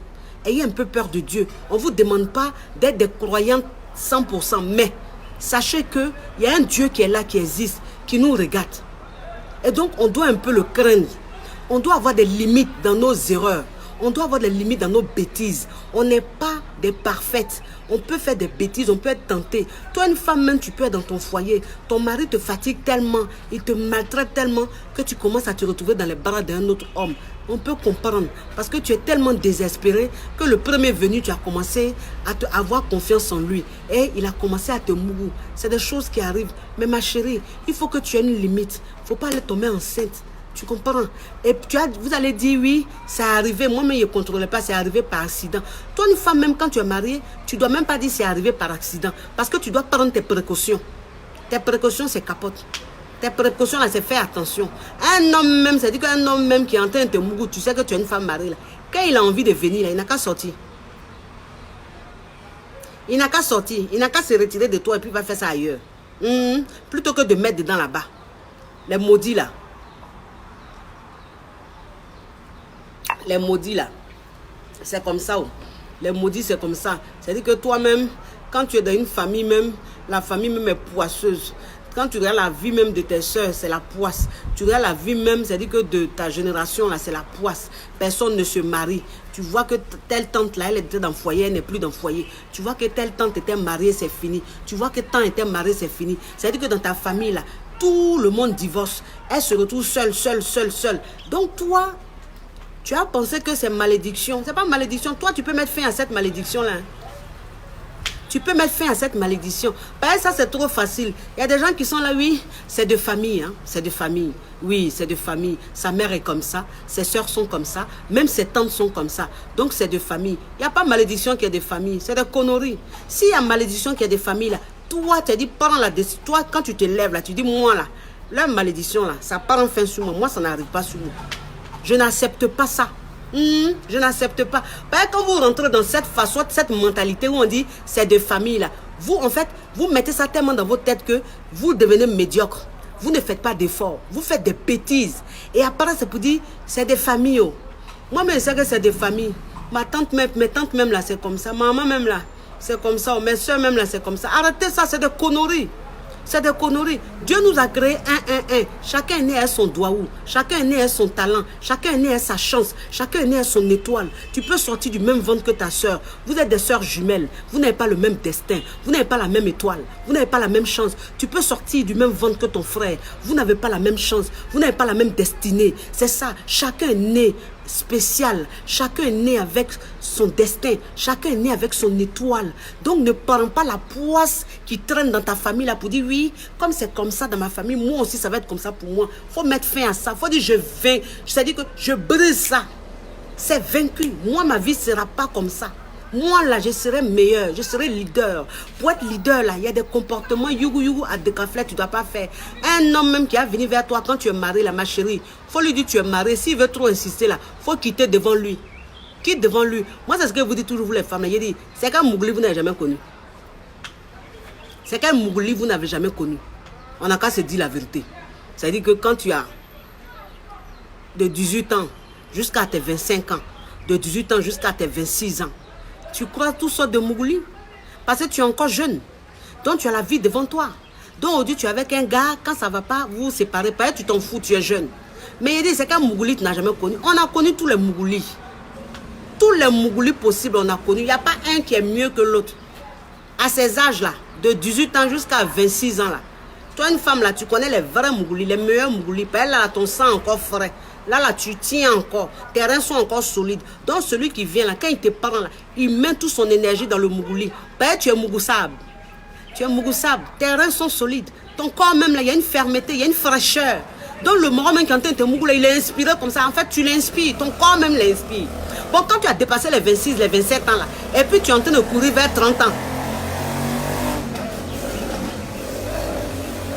Ayez un peu peur de Dieu. On ne vous demande pas d'être des croyantes 100%, mais sachez qu'il y a un Dieu qui est là, qui existe, qui nous regarde. Et donc, on doit un peu le craindre. On doit avoir des limites dans nos erreurs. On doit avoir des limites dans nos bêtises. On n'est pas des parfaites. On peut faire des bêtises, on peut être tenté. Toi, une femme même, tu peux être dans ton foyer. Ton mari te fatigue tellement, il te maltraite tellement que tu commences à te retrouver dans les bras d'un autre homme. On peut comprendre parce que tu es tellement désespéré que le premier venu, tu as commencé à avoir confiance en lui. Et il a commencé à te mourir. C'est des choses qui arrivent. Mais ma chérie, il faut que tu aies une limite. Il ne faut pas aller tomber enceinte. Tu comprends? Et vous allez dire oui, c'est arrivé. Moi-même, je ne contrôlais pas, c'est arrivé par accident. Toi, une femme, même quand tu es mariée, tu ne dois même pas dire c'est arrivé par accident. Parce que tu dois prendre tes précautions. Tes précautions, c'est capote. Tes précautions, là, c'est faire attention. Un homme même, c'est-à-dire qu'un homme même qui est en train de te mourir, tu sais que tu es une femme mariée. Là. Quand il a envie de venir, là, il n'a qu'à sortir. Il n'a qu'à sortir. Il n'a qu'à se retirer de toi et puis il va faire ça ailleurs. Plutôt que de mettre dedans là-bas. Les maudits, là. Les maudits là, c'est comme ça. Les maudits, c'est comme ça. C'est-à-dire que toi-même, quand tu es dans une famille même, la famille même est poisseuse. Quand tu regardes la vie même de tes soeurs, c'est la poisse. Tu regardes la vie même, c'est-à-dire que de ta génération là, c'est la poisse. Personne ne se marie. Tu vois que telle tante là, elle était dans le foyer, elle n'est plus dans le foyer. Tu vois que telle tante était mariée, c'est fini. Tu vois que tant était mariée, c'est fini. C'est-à-dire que dans ta famille là, tout le monde divorce. Elle se retrouve seule. Donc toi, tu as pensé que c'est malédiction. C'est pas malédiction. Toi, tu peux mettre fin à cette malédiction-là. Tu peux mettre fin à cette malédiction. Parce que ça, c'est trop facile. Il y a des gens qui sont là, oui, c'est de famille. Hein? C'est de famille. Oui, c'est de famille. Sa mère est comme ça. Ses soeurs sont comme ça. Même ses tantes sont comme ça. Donc, c'est de famille. Il n'y a pas malédiction qui est de famille. C'est des conneries. S'il y a malédiction qui est de famille, là, toi, tu as dit, prends la décision. Toi, quand tu te lèves, là, tu dis, moi, là, la malédiction, là, ça part enfin sur moi. Moi, ça n'arrive pas sur moi. Je n'accepte pas ça. Je n'accepte pas. Parce que quand vous rentrez dans cette façon, cette mentalité où on dit c'est de famille là, vous en fait, vous mettez ça tellement dans votre tête que vous devenez médiocre. Vous ne faites pas d'efforts. Vous faites des bêtises. Et après, c'est pour dire c'est des familles. Oh. Moi-même, je sais que c'est des familles. Ma tante même, mes tantes même là, c'est comme ça. Ma maman même là, c'est comme ça. Mes soeurs même là, c'est comme ça. Arrêtez ça, c'est des conneries. C'est des conneries. Dieu nous a créé un. Chacun est né à son doigt où. Chacun est né à son talent. Chacun est né à sa chance. Chacun est né à son étoile. Tu peux sortir du même ventre que ta soeur. Vous êtes des soeurs jumelles. Vous n'avez pas le même destin. Vous n'avez pas la même étoile. Vous n'avez pas la même chance. Tu peux sortir du même ventre que ton frère. Vous n'avez pas la même chance. Vous n'avez pas la même destinée. C'est ça. Chacun est né spécial. Chacun est né avec son destin. Chacun est né avec son étoile. Donc ne prends pas la poisse qui traîne dans ta famille là pour dire oui, comme c'est comme ça dans ma famille, moi aussi ça va être comme ça pour moi. Faut mettre fin à ça. Faut dire je vais. C'est-à-dire que je brise ça. C'est vaincu. Moi ma vie ne sera pas comme ça. Moi, là, je serai meilleur, je serai leader. Pour être leader, là, il y a des comportements yougou à décafler, tu ne dois pas faire. Un homme même qui a venu vers toi quand tu es marié, là, ma chérie, il faut lui dire tu es marié. S'il veut trop insister, là, il faut quitter devant lui. Quitte devant lui. Moi, c'est ce que vous dites toujours, vous les femmes. Là. Il dit, c'est quel Mougouli vous n'avez jamais connu. C'est quel Mougouli vous n'avez jamais connu. On n'a qu'à se dire la vérité. C'est-à-dire que quand tu as de 18 ans jusqu'à tes 25 ans, de 18 ans jusqu'à tes 26 ans, tu crois tout ça de Mougouli parce que tu es encore jeune. Donc tu as la vie devant toi. Donc aujourd'hui tu es avec un gars, quand ça ne va pas, vous vous séparez. Pas, tu t'en fous, tu es jeune. Mais il dit, c'est qu'un Mougouli tu n'as jamais connu. On a connu tous les Mougoulis. Tous les Mougoulis possibles, on a connu. Il n'y a pas un qui est mieux que l'autre. À ces âges-là, de 18 ans jusqu'à 26 ans, là, toi, une femme, là, tu connais les vrais Mougoulis, les meilleurs Mougoulis. Là, ton sang encore frais. Là, tu tiens encore. Tes reins sont encore solides. Donc, celui qui vient là, quand il te parle, là, il met toute son énergie dans le Mougouli. Tu es Mougoussab. Tu es Mougoussab. Tes reins sont solides. Ton corps même, là, il y a une fermeté, il y a une fraîcheur. Donc, le Moro même qui entend tes Mougoulis, il est inspiré comme ça. En fait, tu l'inspires. Ton corps même l'inspire. Bon, quand tu as dépassé les 26, les 27 ans, là, et puis tu es en train de courir vers 30 ans.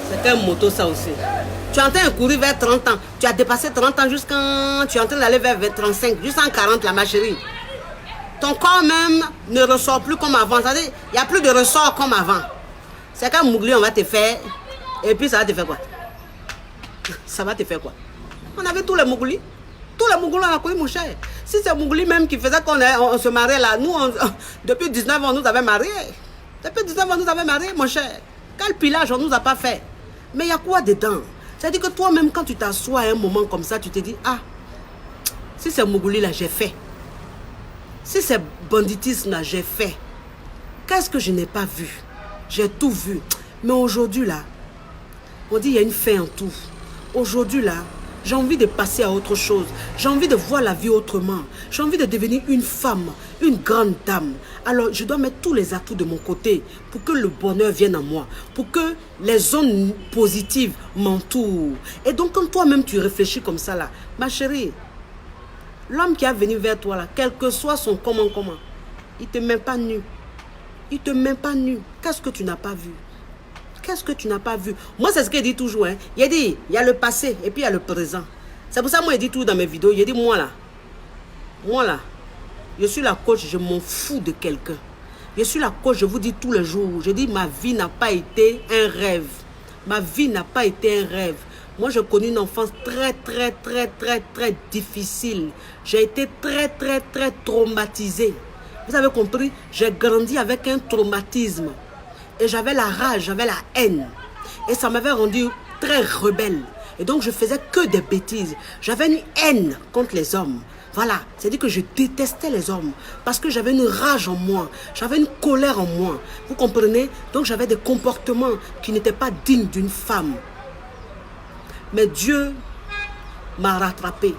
C'est un moto, ça aussi. Tu es en train de courir vers 30 ans. Tu as dépassé 30 ans jusqu'à... Tu es en train d'aller vers 35, jusqu'à 40, là, ma chérie. Ton corps même ne ressort plus comme avant. C'est-à-dire, il n'y a plus de ressort comme avant. C'est qu'un Mougli, on va te faire. Et puis, ça va te faire quoi? Ça va te faire quoi? On avait tous les Mouglis. Tous les Mouglis, on a connu, mon cher. Si c'est Mougli même qui faisait qu'on se mariait là, nous, depuis 19 ans, on nous avait mariés. Depuis 19 ans, on nous avait mariés, mon cher. Quel pillage on ne nous a pas fait? Mais il y a quoi dedans? C'est-à-dire que toi-même, quand tu t'assois à un moment comme ça, tu te dis, ah, si c'est Mougouli là, j'ai fait. Si c'est banditisme là, j'ai fait. Qu'est-ce que je n'ai pas vu? J'ai tout vu. Mais aujourd'hui là, on dit il y a une fin en tout. Aujourd'hui là, j'ai envie de passer à autre chose. J'ai envie de voir la vie autrement. J'ai envie de devenir une femme, une grande dame. Alors, je dois mettre tous les atouts de mon côté pour que le bonheur vienne à moi. Pour que les zones positives m'entourent. Et donc, quand toi-même, tu réfléchis comme ça, là, ma chérie, l'homme qui est venu vers toi, là, quel que soit son comment, il ne te met pas nu. Il ne te met pas nu. Qu'est-ce que tu n'as pas vu? Qu'est-ce que tu n'as pas vu? Moi, c'est ce qu'il dit toujours. Hein. Il dit, il y a le passé et puis il y a le présent. C'est pour ça que moi, il dit tout dans mes vidéos. Il dit, moi là, je suis la coach, je m'en fous de quelqu'un. Je suis la coach, je vous dis tous les jours. Je dis, ma vie n'a pas été un rêve. Ma vie n'a pas été un rêve. Moi, j'ai connu une enfance très difficile. J'ai été très traumatisée. Vous avez compris? J'ai grandi avec un traumatisme. Et j'avais la rage, j'avais la haine. Et ça m'avait rendu très rebelle. Et donc, je faisais que des bêtises. J'avais une haine contre les hommes. Voilà, c'est-à-dire que je détestais les hommes. Parce que j'avais une rage en moi. J'avais une colère en moi. Vous comprenez? Donc, j'avais des comportements qui n'étaient pas dignes d'une femme. Mais Dieu m'a rattrapé.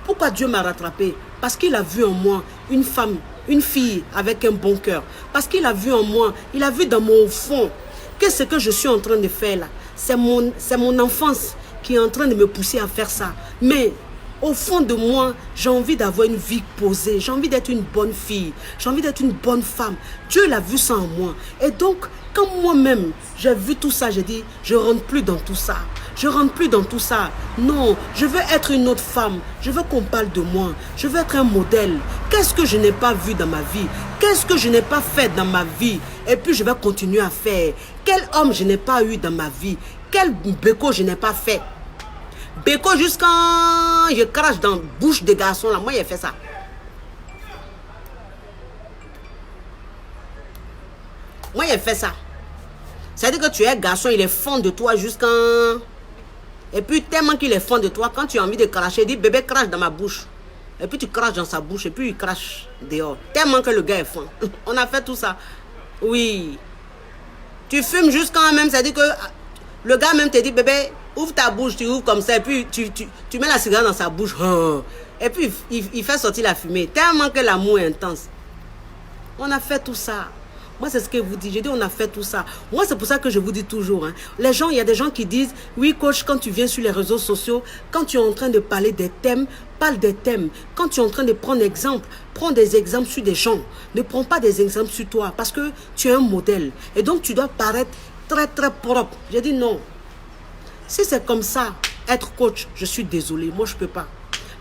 Pourquoi Dieu m'a rattrapé? Parce qu'il a vu en moi une femme, une fille avec un bon cœur. Parce qu'il a vu en moi, il a vu dans mon fond. Qu'est-ce que je suis en train de faire là? C'est mon enfance qui est en train de me pousser à faire ça. Mais au fond de moi, j'ai envie d'avoir une vie posée. J'ai envie d'être une bonne fille. J'ai envie d'être une bonne femme. Dieu l'a vu ça en moi. Et donc, quand moi-même, j'ai vu tout ça, j'ai dit, je ne rentre plus dans tout ça. Je ne rentre plus dans tout ça. Non, je veux être une autre femme. Je veux qu'on parle de moi. Je veux être un modèle. Qu'est-ce que je n'ai pas vu dans ma vie? Qu'est-ce que je n'ai pas fait dans ma vie? Et puis, je vais continuer à faire. Quel homme je n'ai pas eu dans ma vie? Quel béco je n'ai pas fait? Béco jusqu'à... Je crache dans la bouche des garçons là. Moi, j'ai fait ça. Moi, j'ai fait ça. C'est-à-dire que tu es garçon, il est fond de toi jusqu'à... Et puis, tellement qu'il est fond de toi, quand tu as envie de cracher, il dit, bébé, crache dans ma bouche. Et puis, tu craches dans sa bouche, et puis, il crache dehors. Tellement que le gars est fond. On a fait tout ça. Oui. Tu fumes jusqu'à même, c'est-à-dire que le gars même te dit, bébé, ouvre ta bouche, tu ouvres comme ça, et puis, tu mets la cigarette dans sa bouche. Et puis, il fait sortir la fumée. Tellement que l'amour est intense. On a fait tout ça. Moi, c'est ce que je vous dis. J'ai dit, on a fait tout ça. Moi, c'est pour ça que je vous dis toujours. Hein. Les gens, il y a des gens qui disent, oui, coach, quand tu viens sur les réseaux sociaux, quand tu es en train de parler des thèmes, parle des thèmes. Quand tu es en train de prendre exemple, prends des exemples sur des gens. Ne prends pas des exemples sur toi parce que tu es un modèle. Et donc, tu dois paraître très, très propre. J'ai dit non. Si c'est comme ça, être coach, je suis désolé. Moi, je ne peux pas.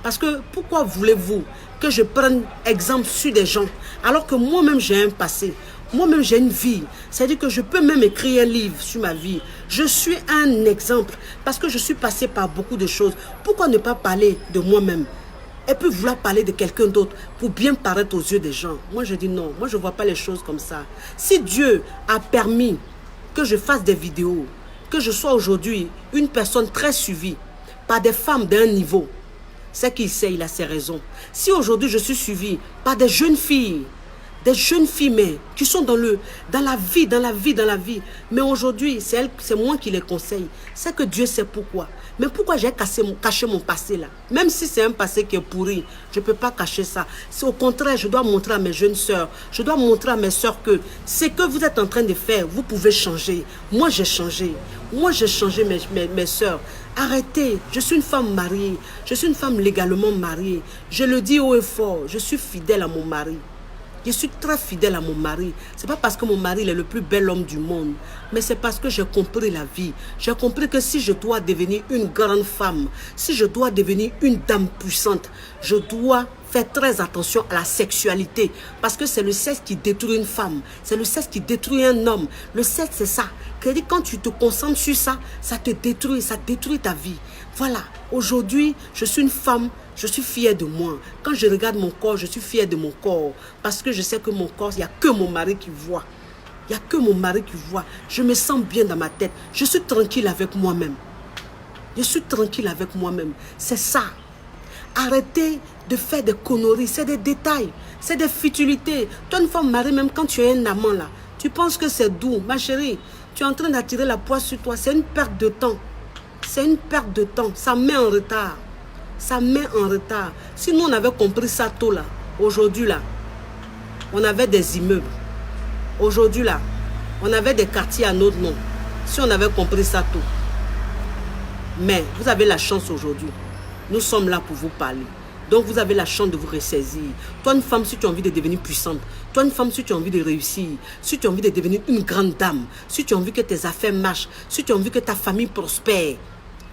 Parce que pourquoi voulez-vous que je prenne exemple sur des gens alors que moi-même j'ai un passé, moi-même j'ai une vie. C'est-à-dire que je peux même écrire un livre sur ma vie. Je suis un exemple parce que je suis passé par beaucoup de choses. Pourquoi ne pas parler de moi-même et puis vouloir parler de quelqu'un d'autre pour bien paraître aux yeux des gens? Moi je dis non, moi je ne vois pas les choses comme ça. Si Dieu a permis que je fasse des vidéos, que je sois aujourd'hui une personne très suivie par des femmes d'un niveau, c'est qu'il sait, il a ses raisons. Si aujourd'hui je suis suivie par des jeunes filles, mais qui sont dans la vie, mais aujourd'hui c'est moi qui les conseille, c'est que Dieu sait pourquoi. Mais pourquoi j'ai caché mon passé là? Même si c'est un passé qui est pourri, je ne peux pas cacher ça. Au contraire, je dois montrer à mes jeunes sœurs, je dois montrer à mes sœurs que ce que vous êtes en train de faire, vous pouvez changer. Moi j'ai changé. Moi j'ai changé mes sœurs. Arrêtez, je suis une femme mariée, je suis une femme légalement mariée. Je le dis haut et fort, je suis fidèle à mon mari. Je suis très fidèle à mon mari. Ce n'est pas parce que mon mari est le plus bel homme du monde, mais c'est parce que j'ai compris la vie. J'ai compris que si je dois devenir une grande femme, si je dois devenir une dame puissante, je dois faire très attention à la sexualité. Parce que c'est le sexe qui détruit une femme. C'est le sexe qui détruit un homme. Le sexe, c'est ça. Quand tu te concentres sur ça, ça te détruit, ça détruit ta vie. Voilà, aujourd'hui, je suis une femme, je suis fière de moi. Quand je regarde mon corps, je suis fière de mon corps. Parce que je sais que mon corps, il n'y a que mon mari qui voit. Il n'y a que mon mari qui voit. Je me sens bien dans ma tête. Je suis tranquille avec moi-même. Je suis tranquille avec moi-même. C'est ça. Arrêtez de faire des conneries. C'est des détails. C'est des futilités. Toi, une femme mariée, même quand tu es un amant là, tu penses que c'est doux. Ma chérie, tu es en train d'attirer la poisse sur toi. C'est une perte de temps. C'est une perte de temps. Ça met en retard. Ça met en retard. Si nous, on avait compris ça tôt là, aujourd'hui là, on avait des immeubles. Aujourd'hui là, on avait des quartiers à notre nom. Si on avait compris ça tôt. Mais vous avez la chance aujourd'hui. Nous sommes là pour vous parler. Donc vous avez la chance de vous ressaisir. Toi une femme, si tu as envie de devenir puissante, toi une femme, si tu as envie de réussir, si tu as envie de devenir une grande dame, si tu as envie que tes affaires marchent, si tu as envie que ta famille prospère,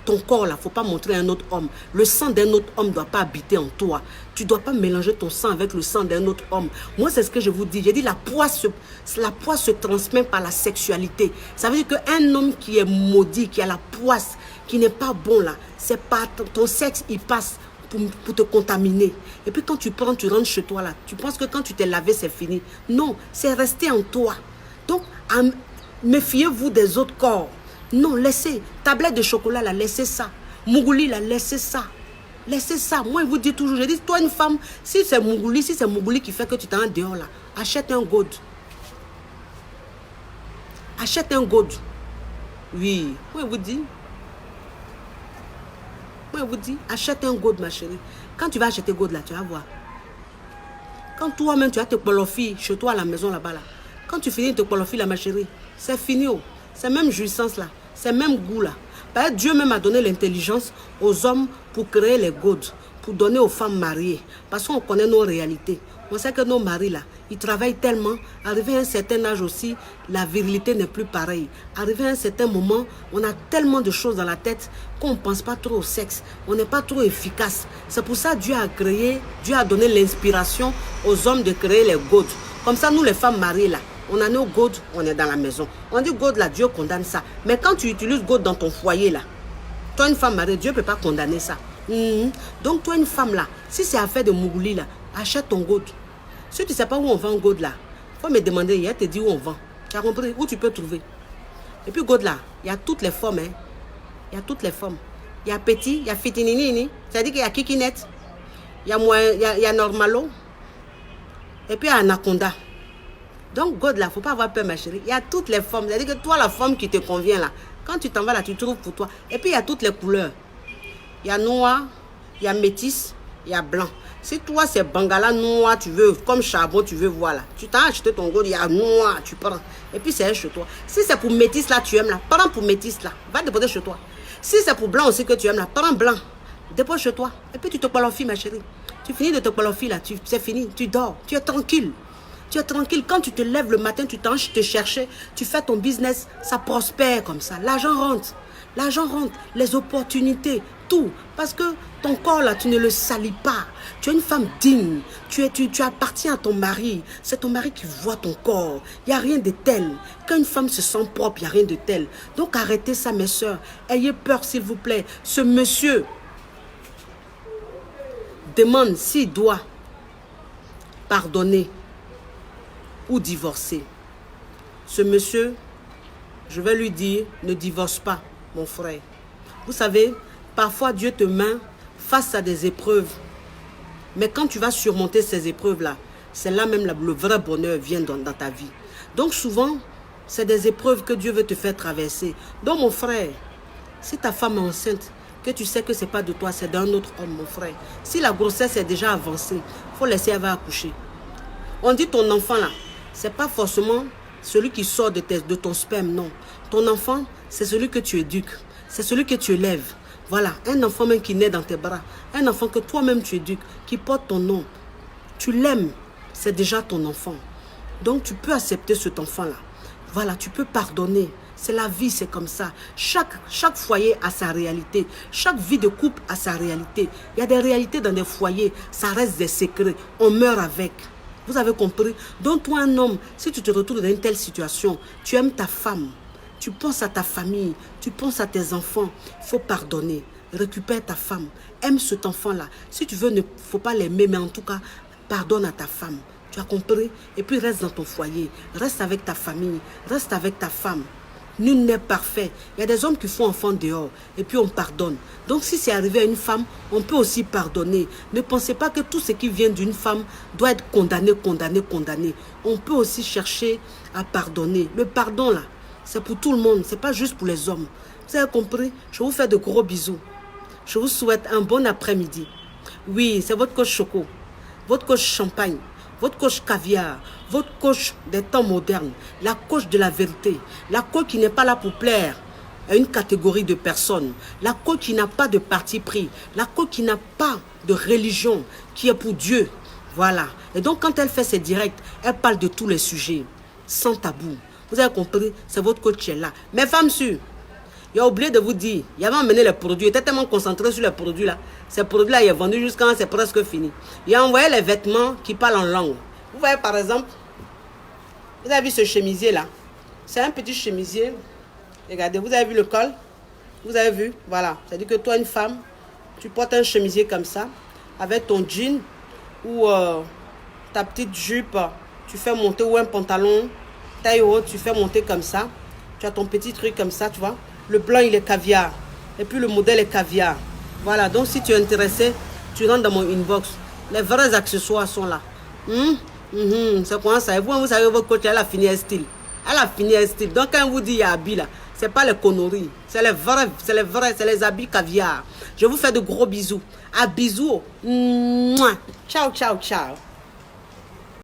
ton corps là, il ne faut pas montrer un autre homme. Le sang d'un autre homme ne doit pas habiter en toi. Tu ne dois pas mélanger ton sang avec le sang d'un autre homme. Moi, c'est ce que je vous dis. J'ai dit la poisse se transmet par la sexualité. Ça veut dire qu'un homme qui est maudit, qui a la poisse, qui n'est pas bon là, c'est pas ton sexe, il passe pour te contaminer. Et puis quand tu prends, tu rentres chez toi là, tu penses que quand tu t'es lavé, c'est fini. Non, c'est resté en toi. Donc, méfiez-vous des autres corps. Non, laissez. Tablette de chocolat là, laissez ça. Mougouli là, laissez ça. Laissez ça. Moi, je vous dis toujours, je dis, toi une femme, si c'est Mougouli qui fait que tu t'en dehors là, achète un gold. Achète un gold. Oui, moi je vous dis. Moi, je vous dis, achète un gold, ma chérie. Quand tu vas acheter gold, là, tu vas voir. Quand toi-même, tu as tes polofis chez toi à la maison, là-bas, là. Quand tu finis tes polofis, là, ma chérie, c'est fini. Oh. C'est même jouissance, là. C'est même goût, là. Parce que Dieu même a donné l'intelligence aux hommes pour créer les gold, pour donner aux femmes mariées. Parce qu'on connaît nos réalités. On sait que nos maris, là, ils travaillent tellement. Arrivé à un certain âge aussi, la virilité n'est plus pareille. Arrivé à un certain moment, on a tellement de choses dans la tête qu'on ne pense pas trop au sexe. On n'est pas trop efficace. C'est pour ça que Dieu a donné l'inspiration aux hommes de créer les gold. Comme ça, nous, les femmes mariées, là, on a nos gold, on est dans la maison. On dit gold, là, Dieu condamne ça. Mais quand tu utilises gold dans ton foyer, là, toi, une femme mariée, Dieu ne peut pas condamner ça. Donc, toi, une femme, là, si c'est affaire de Mougouli, là, achète ton gold. Si tu ne sais pas où on vend gold là, il faut me demander, il te dit où on vend. Tu as compris? Où tu peux trouver. Et puis gold là, il y a toutes les formes. Hein. Il y a toutes les formes. Il y a petit, il y a fitinini, c'est-à-dire qu'il y a kikinette. Il y a normalo. Et puis il y a anaconda. Donc gold là, il ne faut pas avoir peur ma chérie. Il y a toutes les formes. C'est-à-dire que toi, la forme qui te convient là, quand tu t'en vas là, tu trouves pour toi. Et puis il y a toutes les couleurs. Il y a noir, il y a métis, il y a blanc. Si toi, c'est Bangala noir, tu veux, comme charbon, tu veux voir là. Tu t'as acheté ton gold, il y a noir, tu prends. Et puis c'est chez toi. Si c'est pour métis là, tu aimes là, prends pour métis là. Va déposer chez toi. Si c'est pour blanc aussi que tu aimes là, prends blanc. Dépose chez toi. Et puis tu te qualifies, ma chérie. Tu finis de te qualifier là, c'est fini. Tu dors, tu es tranquille. Tu es tranquille. Quand tu te lèves le matin, tu t'enches te chercher, tu fais ton business, ça prospère comme ça. L'argent rentre. L'argent rentre, les opportunités, tout. Parce que ton corps là, tu ne le salis pas. Tu es une femme digne. Tu appartiens à ton mari. C'est ton mari qui voit ton corps. Il n'y a rien de tel. Quand une femme se sent propre, il n'y a rien de tel. Donc arrêtez ça, mes soeurs. Ayez peur, s'il vous plaît. Ce monsieur demande s'il doit pardonner ou divorcer. Ce monsieur, je vais lui dire, ne divorce pas, mon frère. Vous savez, parfois Dieu te met face à des épreuves. Mais quand tu vas surmonter ces épreuves-là, c'est là même le vrai bonheur vient dans ta vie. Donc souvent, c'est des épreuves que Dieu veut te faire traverser. Donc mon frère, si ta femme est enceinte, que tu sais que ce n'est pas de toi, c'est d'un autre homme, mon frère. Si la grossesse est déjà avancée, il faut laisser elle accoucher. On dit ton enfant là, ce n'est pas forcément celui qui sort de ton sperme, non. Ton enfant, c'est celui que tu éduques, c'est celui que tu élèves. Voilà, un enfant même qui naît dans tes bras, un enfant que toi-même tu éduques, qui porte ton nom. Tu l'aimes, c'est déjà ton enfant. Donc tu peux accepter cet enfant-là. Voilà, tu peux pardonner. C'est la vie, c'est comme ça. Chaque foyer a sa réalité. Chaque vie de couple a sa réalité. Il y a des réalités dans des foyers, ça reste des secrets. On meurt avec. Vous avez compris? Donc toi, un homme, si tu te retrouves dans une telle situation, tu aimes ta femme, tu penses à ta famille, tu penses à tes enfants, il faut pardonner. Récupère ta femme, aime cet enfant-là. Si tu veux, il ne faut pas l'aimer, mais en tout cas, pardonne à ta femme. Tu as compris? Et puis reste dans ton foyer, reste avec ta famille, reste avec ta femme. Nul n'est parfait. Il y a des hommes qui font enfant dehors et puis on pardonne. Donc si c'est arrivé à une femme, on peut aussi pardonner. Ne pensez pas que tout ce qui vient d'une femme doit être condamné, condamné, condamné. On peut aussi chercher à pardonner. Le pardon là, c'est pour tout le monde, c'est pas juste pour les hommes. Vous avez compris? Je vous fais de gros bisous. Je vous souhaite un bon après-midi. Oui, c'est votre coach Choco, votre coach Champagne, votre coach caviar, votre coach des temps modernes, la coach de la vérité, la coach qui n'est pas là pour plaire à une catégorie de personnes, la coach qui n'a pas de parti pris, la coach qui n'a pas de religion, qui est pour Dieu. Voilà. Et donc quand elle fait ses directs, elle parle de tous les sujets, sans tabou. Vous avez compris? C'est votre coach qui est là. Mes femmes sûres, il a oublié de vous dire, il avait emmené les produits, il était tellement concentré sur les produits là. Ces produits-là, il est vendu jusqu'à quand c'est presque fini. Il a envoyé les vêtements qui parlent en langue. Vous voyez par exemple, vous avez vu ce chemisier là. C'est un petit chemisier. Regardez, vous avez vu le col? Vous avez vu? Voilà. C'est-à-dire que toi, une femme, tu portes un chemisier comme ça, avec ton jean ou ta petite jupe, tu fais monter, ou un pantalon taille haute, tu fais monter comme ça. Tu as ton petit truc comme ça, tu vois. Le blanc, il est caviar. Et puis le modèle est caviar. Voilà, donc si tu es intéressé, tu rentres dans mon inbox. Les vrais accessoires sont là. C'est quoi ça? Et vous savez, votre coach, elle a fini un style. Elle a fini un style. Donc quand on vous dit il y a habits là, ce n'est pas les conneries. C'est les vrais, c'est les habits caviar. Je vous fais de gros bisous. À bisous. Mouah. Ciao, ciao, ciao.